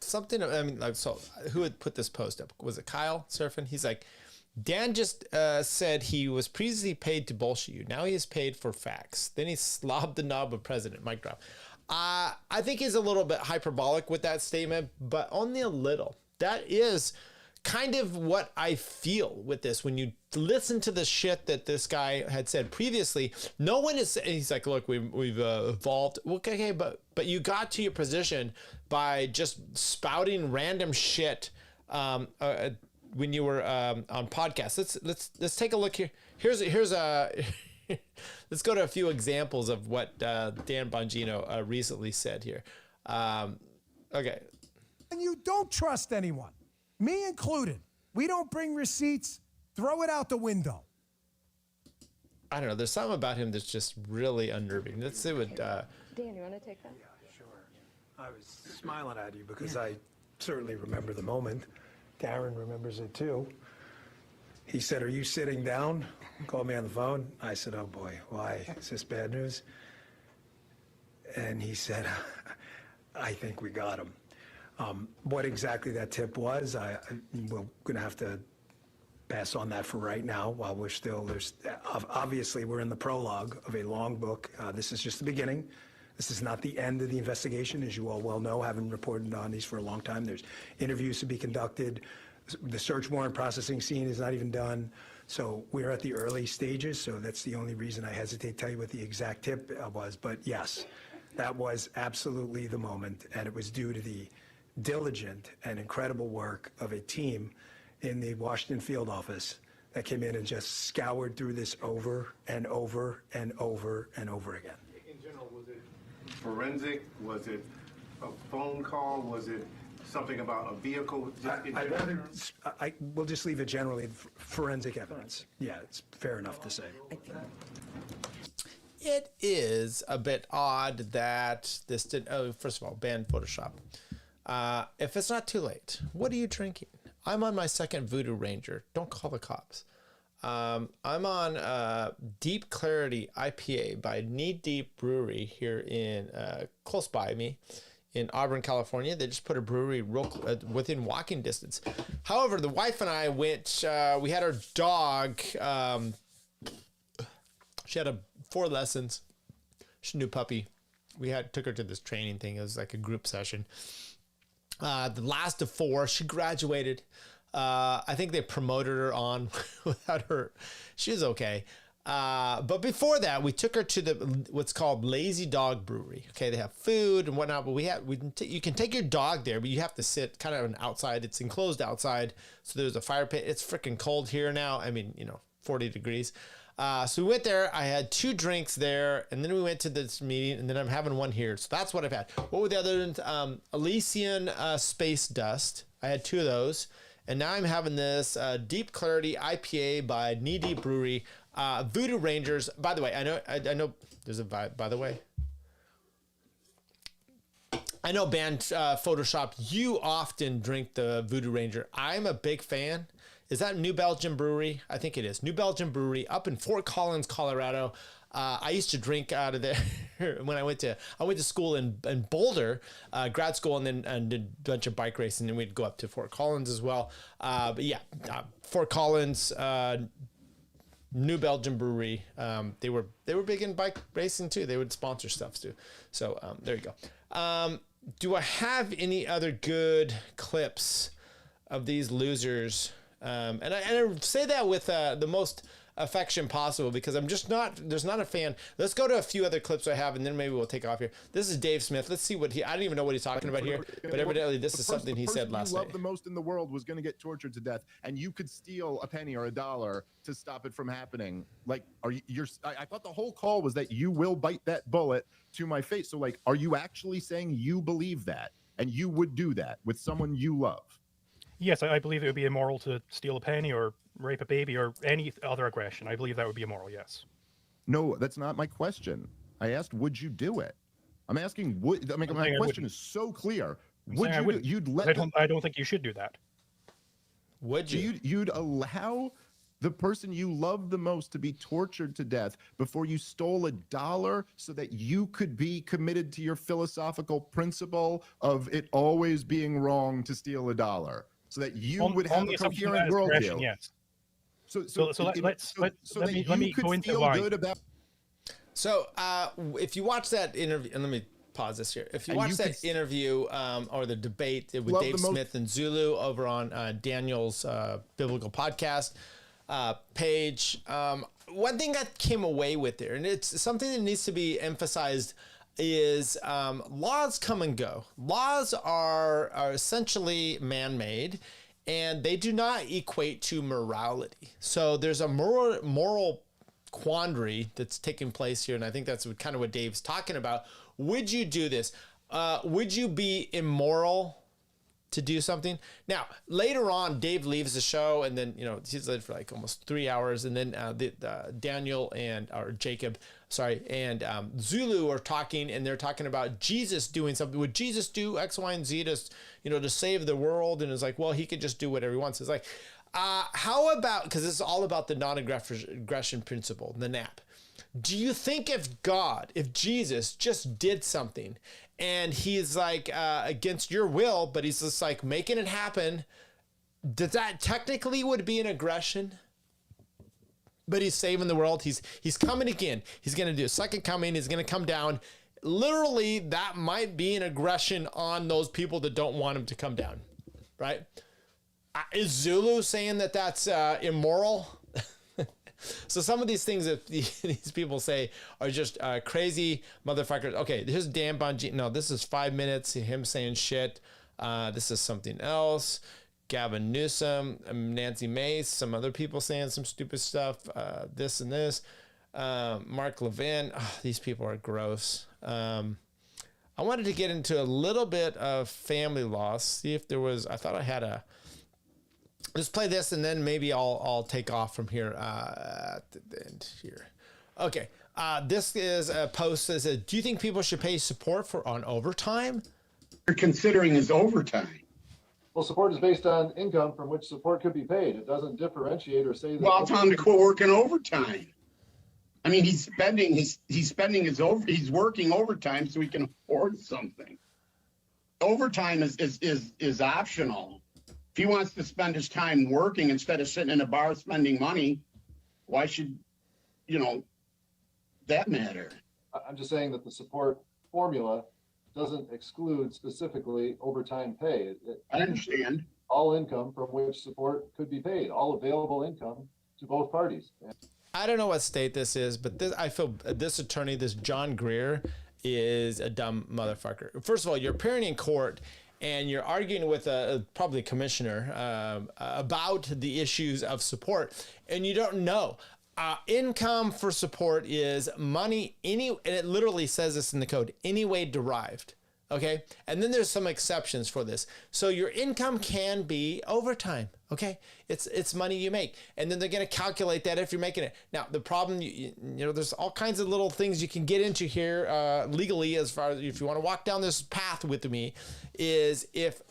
So who had put this post up? Was it Kyle Surfing? He's like, Dan just said he was previously paid to bullshit you. Now he is paid for facts. Then he slobbed the knob of president. Mic drop. I think he's a little bit hyperbolic with that statement, but only a little. That is kind of what I feel with this. When you listen to the shit that this guy had said previously, no one is. He's like, look, we've evolved. Okay, but you got to your position by just spouting random shit. When you were on podcasts. Let's take a look here. Here's a let's go to a few examples of what Dan Bongino recently said here. Okay. And you don't trust anyone, me included. We don't bring receipts. Throw it out the window. I don't know. There's something about him that's just really unnerving. Let's see what. Dan, you want to take that? Yeah, sure. I was smiling at you because I certainly remember the moment. Darren remembers it too. He said, "Are you sitting down?" Called me on the phone. I said, "Oh boy, why? Is this bad news?" And he said, "I think we got him." What exactly that tip was, we're going to have to pass on that for right now while obviously we're in the prologue of a long book. This is just the beginning. This is not the end of the investigation, as you all well know, having reported on these for a long time. There's interviews to be conducted. The search warrant processing scene is not even done. So we're at the early stages, so that's the only reason I hesitate to tell you what the exact tip was. But yes, that was absolutely the moment, and it was due to the diligent and incredible work of a team in the Washington field office that came in and just scoured through this over and over and over and over again. In general, was it forensic? Was it a phone call? Was it something about a vehicle? We'll just leave it generally forensic evidence. Yeah, it's fair enough to say. it is a bit odd that this did. Oh, first of all, ban Photoshop. If it's not too late, what are you drinking? I'm on my second Voodoo Ranger. Don't call the cops. I'm on Deep Clarity IPA by Knee Deep Brewery here in close by me in Auburn, California. They just put a brewery within walking distance. However, the wife and I went. We had our dog. She had 4 lessons. She's a new puppy. We took her to this training thing. It was like a group session. The last of 4, she graduated. I think they promoted her on without her. She was okay. But before that, we took her to what's called Lazy Dog Brewery. Okay, they have food and whatnot, but you can take your dog there, but you have to sit kind of an outside. It's enclosed outside, so there's a fire pit. It's freaking cold here now. I mean, 40 degrees. So we went there. I had 2 drinks there, and then we went to this meeting, and then I'm having one here. So that's what I've had. What were the other ones? Elysian Space Dust. I had 2 of those. And now I'm having this Deep Clarity IPA by Knee Deep Brewery. Voodoo Rangers. By the way, I know there's a vibe, by the way. I know banned Photoshop. You often drink the Voodoo Ranger. I'm a big fan. Is that New Belgium Brewery? I think it is. New Belgium Brewery up in Fort Collins, Colorado. I used to drink out of there when I went to school in Boulder, grad school, and then did a bunch of bike racing, and we'd go up to Fort Collins as well. But yeah, Fort Collins, New Belgium Brewery. They were big in bike racing too. They would sponsor stuff too. So there you go. Do I have any other good clips of these losers? And I say that with the most affection possible, because there's not a fan. Let's go to a few other clips I have, and then maybe we'll take off here. This is Dave Smith. Let's see I don't even know what he's talking about here, but evidently this is something he said last night. The person you love the most in the world was going to get tortured to death, and you could steal a penny or $1 to stop it from happening. Like, I thought the whole call was that you will bite that bullet to my face. So like, are you actually saying you believe that, and you would do that with someone you love? Yes, I believe it would be immoral to steal a penny or rape a baby or any other aggression. I believe that would be immoral, yes. No, that's not my question. I asked, would you do it? I'm asking, my question is so clear. Would you I don't think you should do that. Would you? So you'd allow the person you love the most to be tortured to death before you stole $1 so that you could be committed to your philosophical principle of it always being wrong to steal $1? So that you would have a coherent worldview. Yes. So let me go into why. So if you watch that interview, and let me pause this here. If you watch that interview or the debate with Dave Smith and Zulu over on Daniel's Biblical Podcast page, one thing that came away with there, and it's something that needs to be emphasized, is laws come and go. Laws are essentially man-made, and they do not equate to morality. So there's a moral quandary that's taking place here, and I think that's kind of what Dave's talking about. Would you do this? Would you be immoral to do something? Now, later on, Dave leaves the show, and then, he's led for like almost 3 hours, and then Daniel and Zulu are talking, and they're talking about Jesus doing something. Would Jesus do X, Y, and Z to save the world? And it's like, well, he could just do whatever he wants. It's like, how about, because this is all about the non-aggression principle, the NAP. Do you think if Jesus just did something and he's like against your will, but he's just like making it happen, does that technically would be an aggression? But he's saving the world. He's coming again. He's going to do a second coming. He's going to come down. Literally, that might be an aggression on those people that don't want him to come down, right? Is Zulu saying that that's immoral? So some of these things that these people say are just crazy motherfuckers. Okay, here's Dan Bongino. No, this is 5 minutes, him saying shit. This is something else. Gavin Newsom, Nancy Mace, some other people saying some stupid stuff, this and this. Mark Levin. These people are gross. I wanted to get into a little bit of family law, see if there was, I thought I had let's play this, and then maybe I'll take off from here at the end here. Okay. This is a post that says, do you think people should pay support on overtime? You're considering is overtime. Well, support is based on income from which support could be paid. It doesn't differentiate or say that. Well, tell him to quit working overtime. I mean, he's working overtime so he can afford something. Overtime is optional. If he wants to spend his time working instead of sitting in a bar spending money, why should, that matter? I'm just saying that the support formula doesn't exclude specifically overtime pay. I understand. All income from which support could be paid, all available income to both parties. I don't know what state this is, but I feel this attorney, this John Greer, is a dumb motherfucker. First of all, you're appearing in court and you're arguing with probably a commissioner about the issues of support, and you don't know. Income for support is money, and it literally says this in the code, any way derived. Okay. And then there's some exceptions for this. So your income can be overtime. Okay. It's money you make. And then they're going to calculate that if you're making it. Now, the problem, there's all kinds of little things you can get into here legally, as far as if you want to walk down this path with me, is if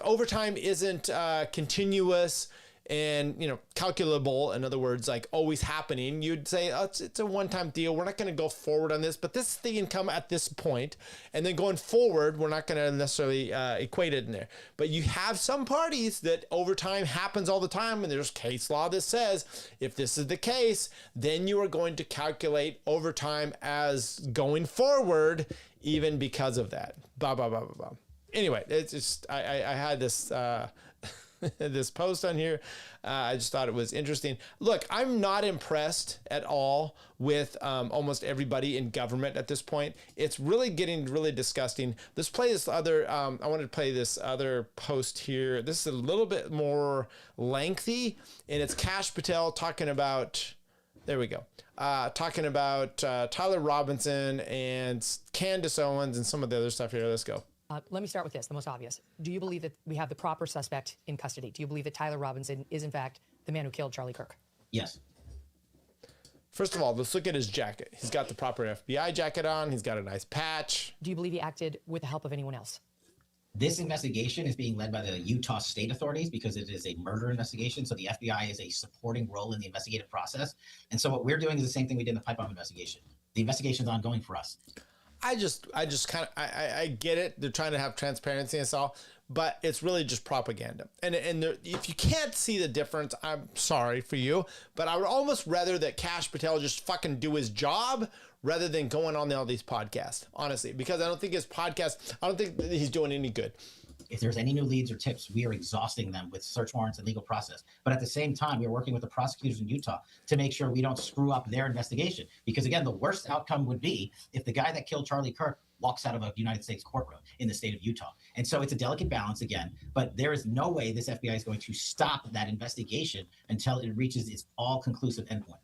overtime isn't continuous and calculable, in other words, like always happening, you'd say, oh, it's a one-time deal, we're not going to go forward on this, but this is the income at this point, and then going forward we're not going to necessarily equate it in there. But you have some parties that overtime happens all the time, and there's case law that says if this is the case, then you are going to calculate overtime as going forward, even because of that. Blah blah blah blah blah. Anyway, it's just I had this this post on here. I just thought it was interesting. Look, I'm not impressed at all with almost everybody in government at this point. It's really getting really disgusting. Let's play this other, I wanted to play this other post here. This is a little bit more lengthy, and it's Kash Patel talking about, there we go. Talking about Tyler Robinson and Candace Owens and some of the other stuff here. Let's go. Let me start with this, the most obvious. Do you believe that we have the proper suspect in custody? Do you believe that Tyler Robinson is, in fact, the man who killed Charlie Kirk? Yes. First of all, let's look at his jacket. He's got the proper FBI jacket on. He's got a nice patch. Do you believe he acted with the help of anyone else? This investigation is being led by the Utah state authorities because it is a murder investigation. So the FBI is a supporting role in the investigative process. And so what we're doing is the same thing we did in the pipe bomb investigation. The investigation is ongoing for us. I just kind of, I get it. They're trying to have transparency and all, but it's really just propaganda. And if you can't see the difference, I'm sorry for you, but I would almost rather that Kash Patel just fucking do his job rather than going on all these podcasts, honestly, because I don't think his podcast, I don't think that he's doing any good. If there's any new leads or tips, we are exhausting them with search warrants and legal process. But at the same time, we're working with the prosecutors in Utah to make sure we don't screw up their investigation. Because again, the worst outcome would be if the guy that killed Charlie Kirk walks out of a United States courtroom in the state of Utah. And so it's a delicate balance again, but there is no way this FBI is going to stop that investigation until it reaches its all-conclusive endpoint.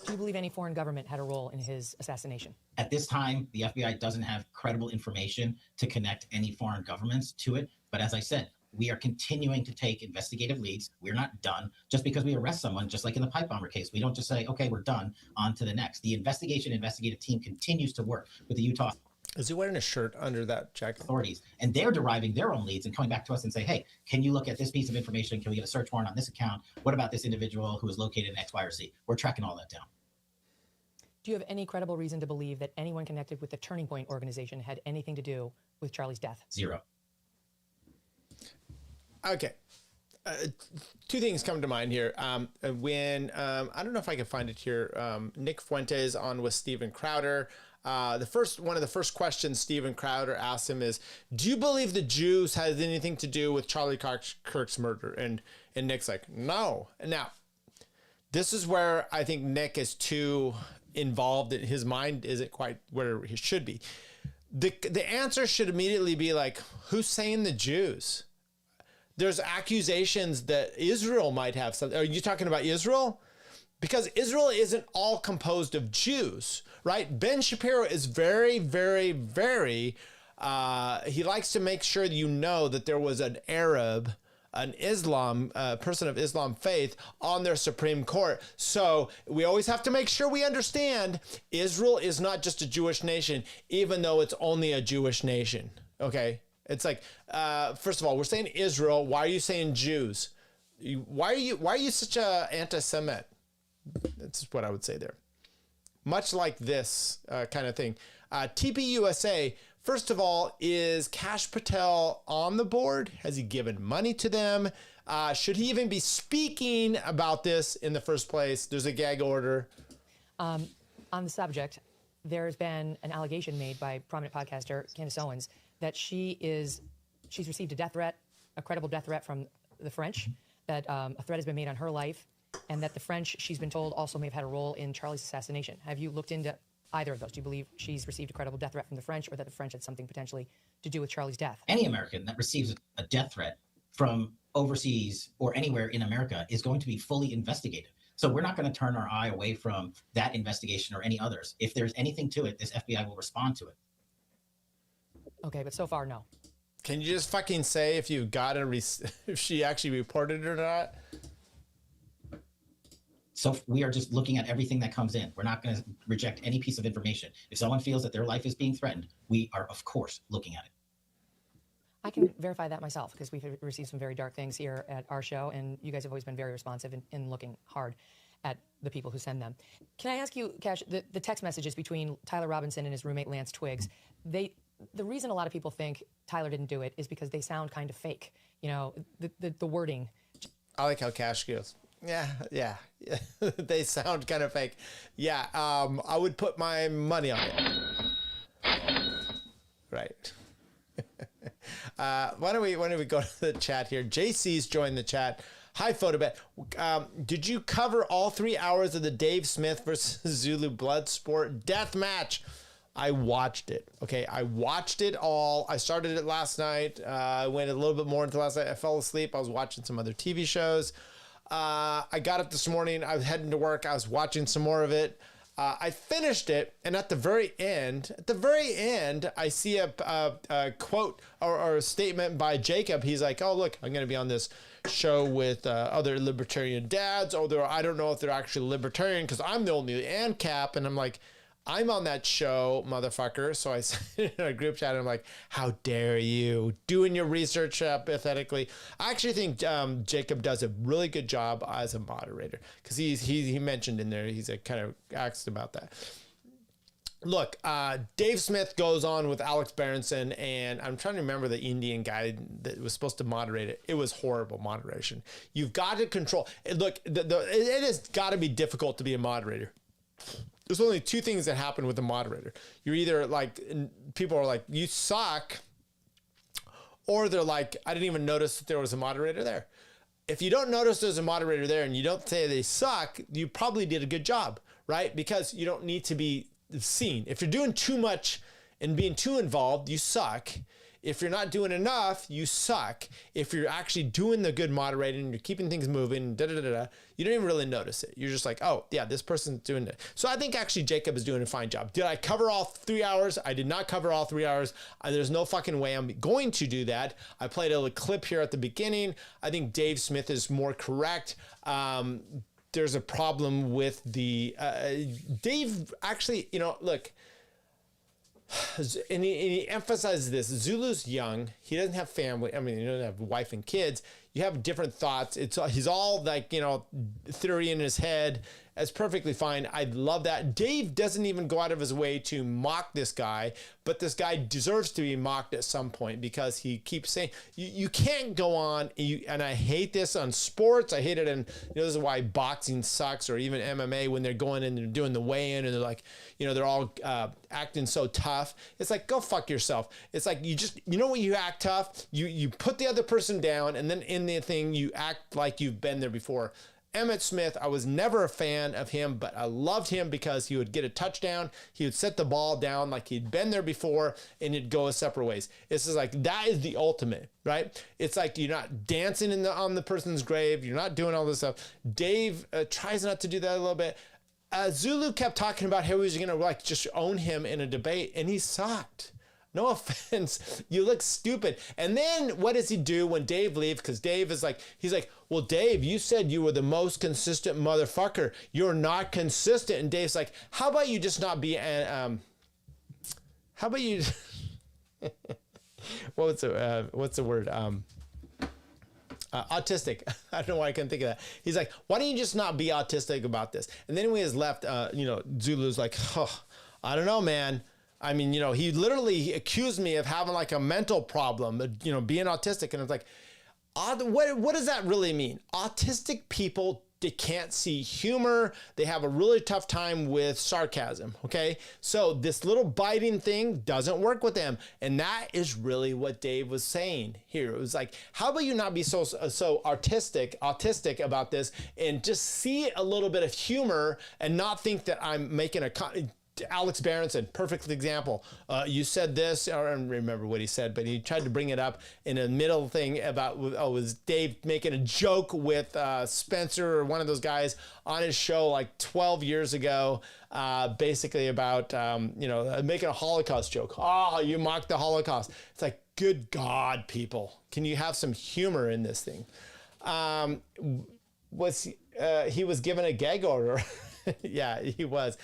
Do you believe any foreign government had a role in his assassination? At this time, the FBI doesn't have credible information to connect any foreign governments to it. But as I said, we are continuing to take investigative leads. We're not done. Just because we arrest someone, just like in the pipe bomber case, we don't just say, okay, we're done, on to the next. The investigative team continues to work with the Utah. Is he wearing a shirt under that jacket? Authorities, and they're deriving their own leads and coming back to us and say, hey, can you look at this piece of information? Can we get a search warrant on this account? What about this individual who is located in X, Y, or Z? We're tracking all that down. Do you have any credible reason to believe that anyone connected with the Turning Point organization had anything to do with Charlie's death? Zero. Okay. Two things come to mind here. When I don't know if I can find it here. Nick Fuentes on with Steven Crowder. One of the first questions Steven Crowder asked him is, do you believe the Jews had anything to do with Charlie Kirk's murder? And Nick's like, no. Now, this is where I think Nick is too involved. His mind isn't quite where he should be. The answer should immediately be like, who's saying the Jews? There's accusations that Israel might have something. Are you talking about Israel? Because Israel isn't all composed of Jews, right? Ben Shapiro is very, very, very, he likes to make sure that you know that there was an Arab an person of Islam faith on their Supreme Court. So we always have to make sure we understand Israel is not just a Jewish nation, even though it's only a Jewish nation. Okay. It's like, first of all, we're saying Israel. Why are you saying Jews? Why are you such a anti-Semite? That's what I would say there. Much like this kind of thing. TPUSA, first of all, is Kash Patel on the board? Has he given money to them? Should he even be speaking about this in the first place? There's a gag order. On the subject, there's been an allegation made by prominent podcaster Candace Owens that she's received a death threat, a credible death threat from the French, that a threat has been made on her life, and that the French, she's been told, also may have had a role in Charlie's assassination. Have you looked into either of those? Do you believe she's received a credible death threat from the French, or that the French had something potentially to do with Charlie's death? Any American that receives a death threat from overseas or anywhere in America is going to be fully investigated. So we're not going to turn our eye away from that investigation or any others. If there's anything to it, this FBI will respond to it. Okay, but so far, no. Can you just fucking say if you got if she actually reported it or not? So we are just looking at everything that comes in. We're not going to reject any piece of information. If someone feels that their life is being threatened, we are, of course, looking at it. I can verify that myself, because we've received some very dark things here at our show, and you guys have always been very responsive in looking hard at the people who send them. Can I ask you, Cash, the text messages between Tyler Robinson and his roommate Lance Twiggs, the reason a lot of people think Tyler didn't do it is because they sound kind of fake. You know, the wording. I like how Cash goes, yeah. They sound kind of fake. Yeah, I would put my money on it. Right. Why don't we go to the chat here? JC's joined the chat. Hi, Photobet. Did you cover all 3 hours of the Dave Smith versus Zulu Bloodsport death match? I watched it. Okay, I watched it all. I started it last night. I went a little bit more into last night. I fell asleep. I was watching some other TV shows. I got up this morning. I was heading to work. I was watching some more of it. I finished it, and at the very end, I see a quote or a statement by Jacob. He's like, "Oh, look, I'm going to be on this show with other libertarian dads. Although I don't know if they're actually libertarian because I'm the only ANCAP." And I'm like, I'm on that show, motherfucker. So I said in a group chat, and I'm like, how dare you? Doing your research pathetically. I actually think Jacob does a really good job as a moderator, because he mentioned in there, he's kind of asked about that. Look, Dave Smith goes on with Alex Berenson, and I'm trying to remember the Indian guy that was supposed to moderate it. It was horrible moderation. You've got to control. Look, it has got to be difficult to be a moderator. There's only two things that happen with a moderator. You're either like, people are like, you suck, or they're like, I didn't even notice that there was a moderator there. If you don't notice there's a moderator there and you don't say they suck, you probably did a good job, right? Because you don't need to be seen. If you're doing too much and being too involved, you suck. If you're not doing enough, you suck. If you're actually doing the good moderating and you're keeping things moving, you don't even really notice it. You're just like, oh, yeah, this person's doing it. So I think actually Jacob is doing a fine job. Did I cover all 3 hours? I did not cover all 3 hours. There's no fucking way I'm going to do that. I played a little clip here at the beginning. I think Dave Smith is more correct. There's a problem with the Dave actually, look, and he emphasizes this. Zulu's young. He doesn't have family. I mean, he doesn't have a wife and kids. You have different thoughts. He's all like, theory in his head. That's perfectly fine. I love that. Dave doesn't even go out of his way to mock this guy, but this guy deserves to be mocked at some point, because he keeps saying, you can't go on, and I hate this on sports. I hate it, and this is why boxing sucks, or even MMA, when they're going in and they're doing the weigh-in, and they're like, they're all acting so tough. It's like, go fuck yourself. It's like, when you act tough, you put the other person down, and then in the thing, you act like you've been there before. Emmitt Smith, I was never a fan of him, but I loved him because he would get a touchdown. He would set the ball down like he'd been there before, and it'd go separate ways. It's just like, that is the ultimate, right? It's like, you're not dancing on the person's grave. You're not doing all this stuff. Dave tries not to do that a little bit. Zulu kept talking about how he was going to just own him in a debate, and he sucked. No offense. You look stupid. And then what does he do when Dave leaves? Because Dave is like, he's like, well, Dave, you said you were the most consistent motherfucker. You're not consistent. And Dave's like, how about you just not be, how about you, what's the word? Autistic. I don't know why I couldn't think of that. He's like, why don't you just not be autistic about this? And then when he was left, Zulu's like, oh, I don't know, man. I mean, he literally accused me of having like a mental problem, being autistic. And it's like, what does that really mean? Autistic people, they can't see humor. They have a really tough time with sarcasm. Okay. So this little biting thing doesn't work with them. And that is really what Dave was saying here. It was like, how about you not be so autistic about this and just see a little bit of humor and not think that I'm making a Alex Berenson, perfect example. You said this, I don't remember what he said, but he tried to bring it up in a middle thing about, was Dave making a joke with Spencer or one of those guys on his show like 12 years ago, basically about, making a Holocaust joke. Oh, you mocked the Holocaust. It's like, good God, people, can you have some humor in this thing? He was given a gag order. Yeah, he was.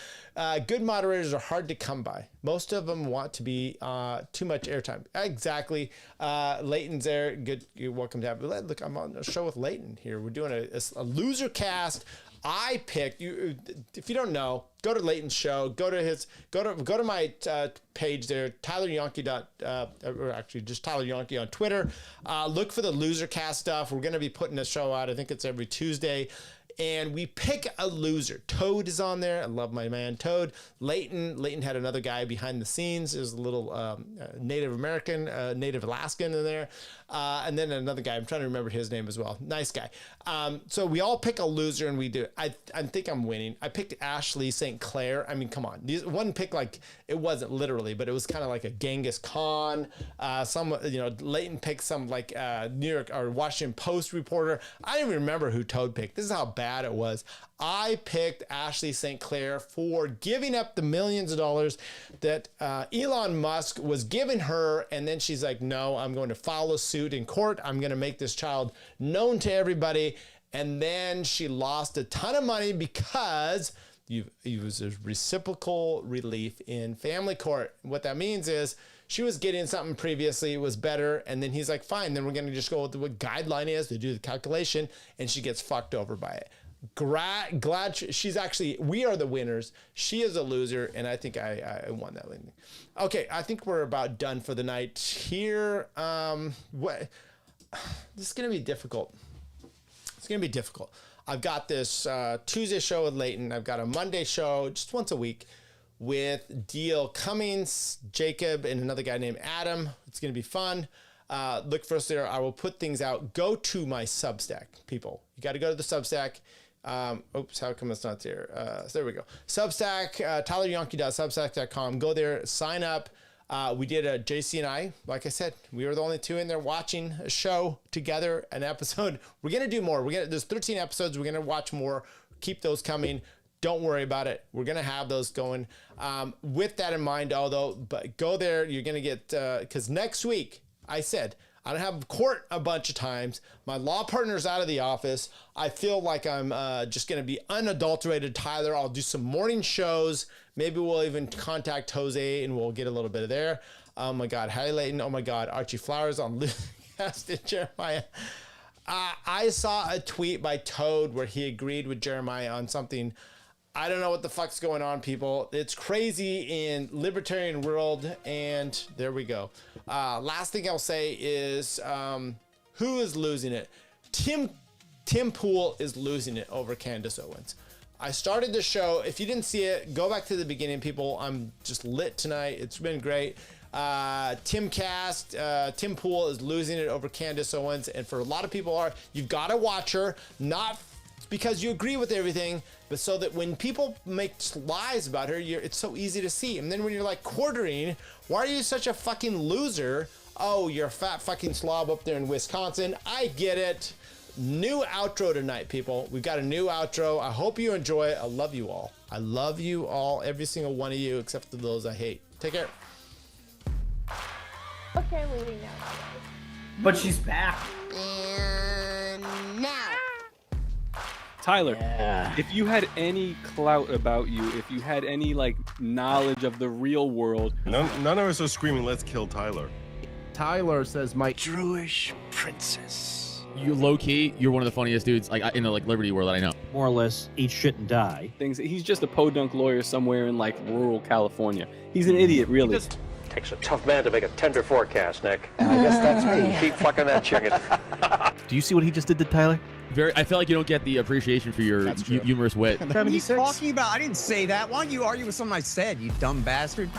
Good moderators are hard to come by. Most of them want to be too much airtime. Exactly. Leighton's there. Good. You're welcome to have. Look, I'm on a show with Leighton here. We're doing a loser cast. I picked you. If you don't know, go to Leighton's show. Go to my page there, Tyler Yonke. Or actually just Tyler Yonke on Twitter. Look for the loser cast stuff. We're going to be putting a show out. I think it's every Tuesday. And we pick a loser. Toad is on there. I love my man Toad. Leighton had another guy behind the scenes. There's a little Native American, Native Alaskan in there. And then another guy. I'm trying to remember his name as well. Nice guy. So we all pick a loser and we do. I think I'm winning. I picked Ashley St. Clair. I mean, come on. One pick, like, it wasn't literally, but it was kind of like a Genghis Khan. Leighton picked some like New York or Washington Post reporter. I don't even remember who Toad picked. This is how bad it was. I picked Ashley St. Clair for giving up the millions of dollars that Elon Musk was giving her. And then she's like, no, I'm going to file a suit in court. I'm going to make this child known to everybody. And then she lost a ton of money because it was a reciprocal relief in family court. What that means is she was getting something previously, it was better. And then he's like, fine, then we're going to just go with what guideline is to do the calculation. And she gets fucked over by it. Glad she's actually, we are the winners. She is a loser. And I think I won that lady. Okay. I think we're about done for the night here. This is going to be difficult. It's going to be difficult. I've got this Tuesday show with Leighton. I've got a Monday show just once a week with Deal Cummings, Jacob, and another guy named Adam. It's going to be fun. Look for us there. I will put things out. Go to my Substack, people. You got to go to the Substack. Oops, how come it's not there? So there we go. Substack, tyleryonke.substack.com. Go there, sign up. We did a JC and I, like I said, we were the only two in there watching a show together, an episode. We're going to do more. There's 13 episodes. We're going to watch more. Keep those coming. Don't worry about it. We're going to have those going. With that in mind, but go there. You're going to get, because next week, I said, I don't have court a bunch of times. My law partner's out of the office. I feel like I'm just going to be unadulterated Tyler. I'll do some morning shows. Maybe we'll even contact Jose and we'll get a little bit of there. Oh my God. Hi, Leighton. Oh my God. Archie Flowers on Casted Jeremiah. I saw a tweet by Toad where he agreed with Jeremiah on something. I don't know what the fuck's going on, people. It's crazy in libertarian world, and there we go. Last thing I'll say is who is losing it? Tim Pool is losing it over Candace Owens. I started the show. If you didn't see it, go back to the beginning, people. I'm just lit tonight. It's been great. Tim Pool is losing it over Candace Owens, and for a lot of people you've got to watch her, not because you agree with everything, but so that when people make lies about her, it's so easy to see. And then when you're like quartering, why are you such a fucking loser? Oh, you're a fat fucking slob up there in Wisconsin. I get it. New outro tonight, people. We've got a new outro. I hope you enjoy it. I love you all. I love you all, every single one of you, except for those I hate. Take care. Okay, I'm leaving now. But she's back. And now. Tyler, if you had any clout about you, if you had any like knowledge of the real world, none of us are screaming, "Let's kill Tyler." Tyler says, "My Jewish princess." You low key, you're one of the funniest dudes like in the like Liberty world that I know. more or less eat shit and die. He's just a podunk lawyer somewhere in like rural California. He's an idiot, really. Takes a tough man to make a tender forecast, Nick. I guess that's me. Keep fucking that chicken. Do you see what he just did to Tyler? I feel like you don't get the appreciation for your humorous wit. What are you talking about? I didn't say that. Why don't you argue with something I said, you dumb bastard?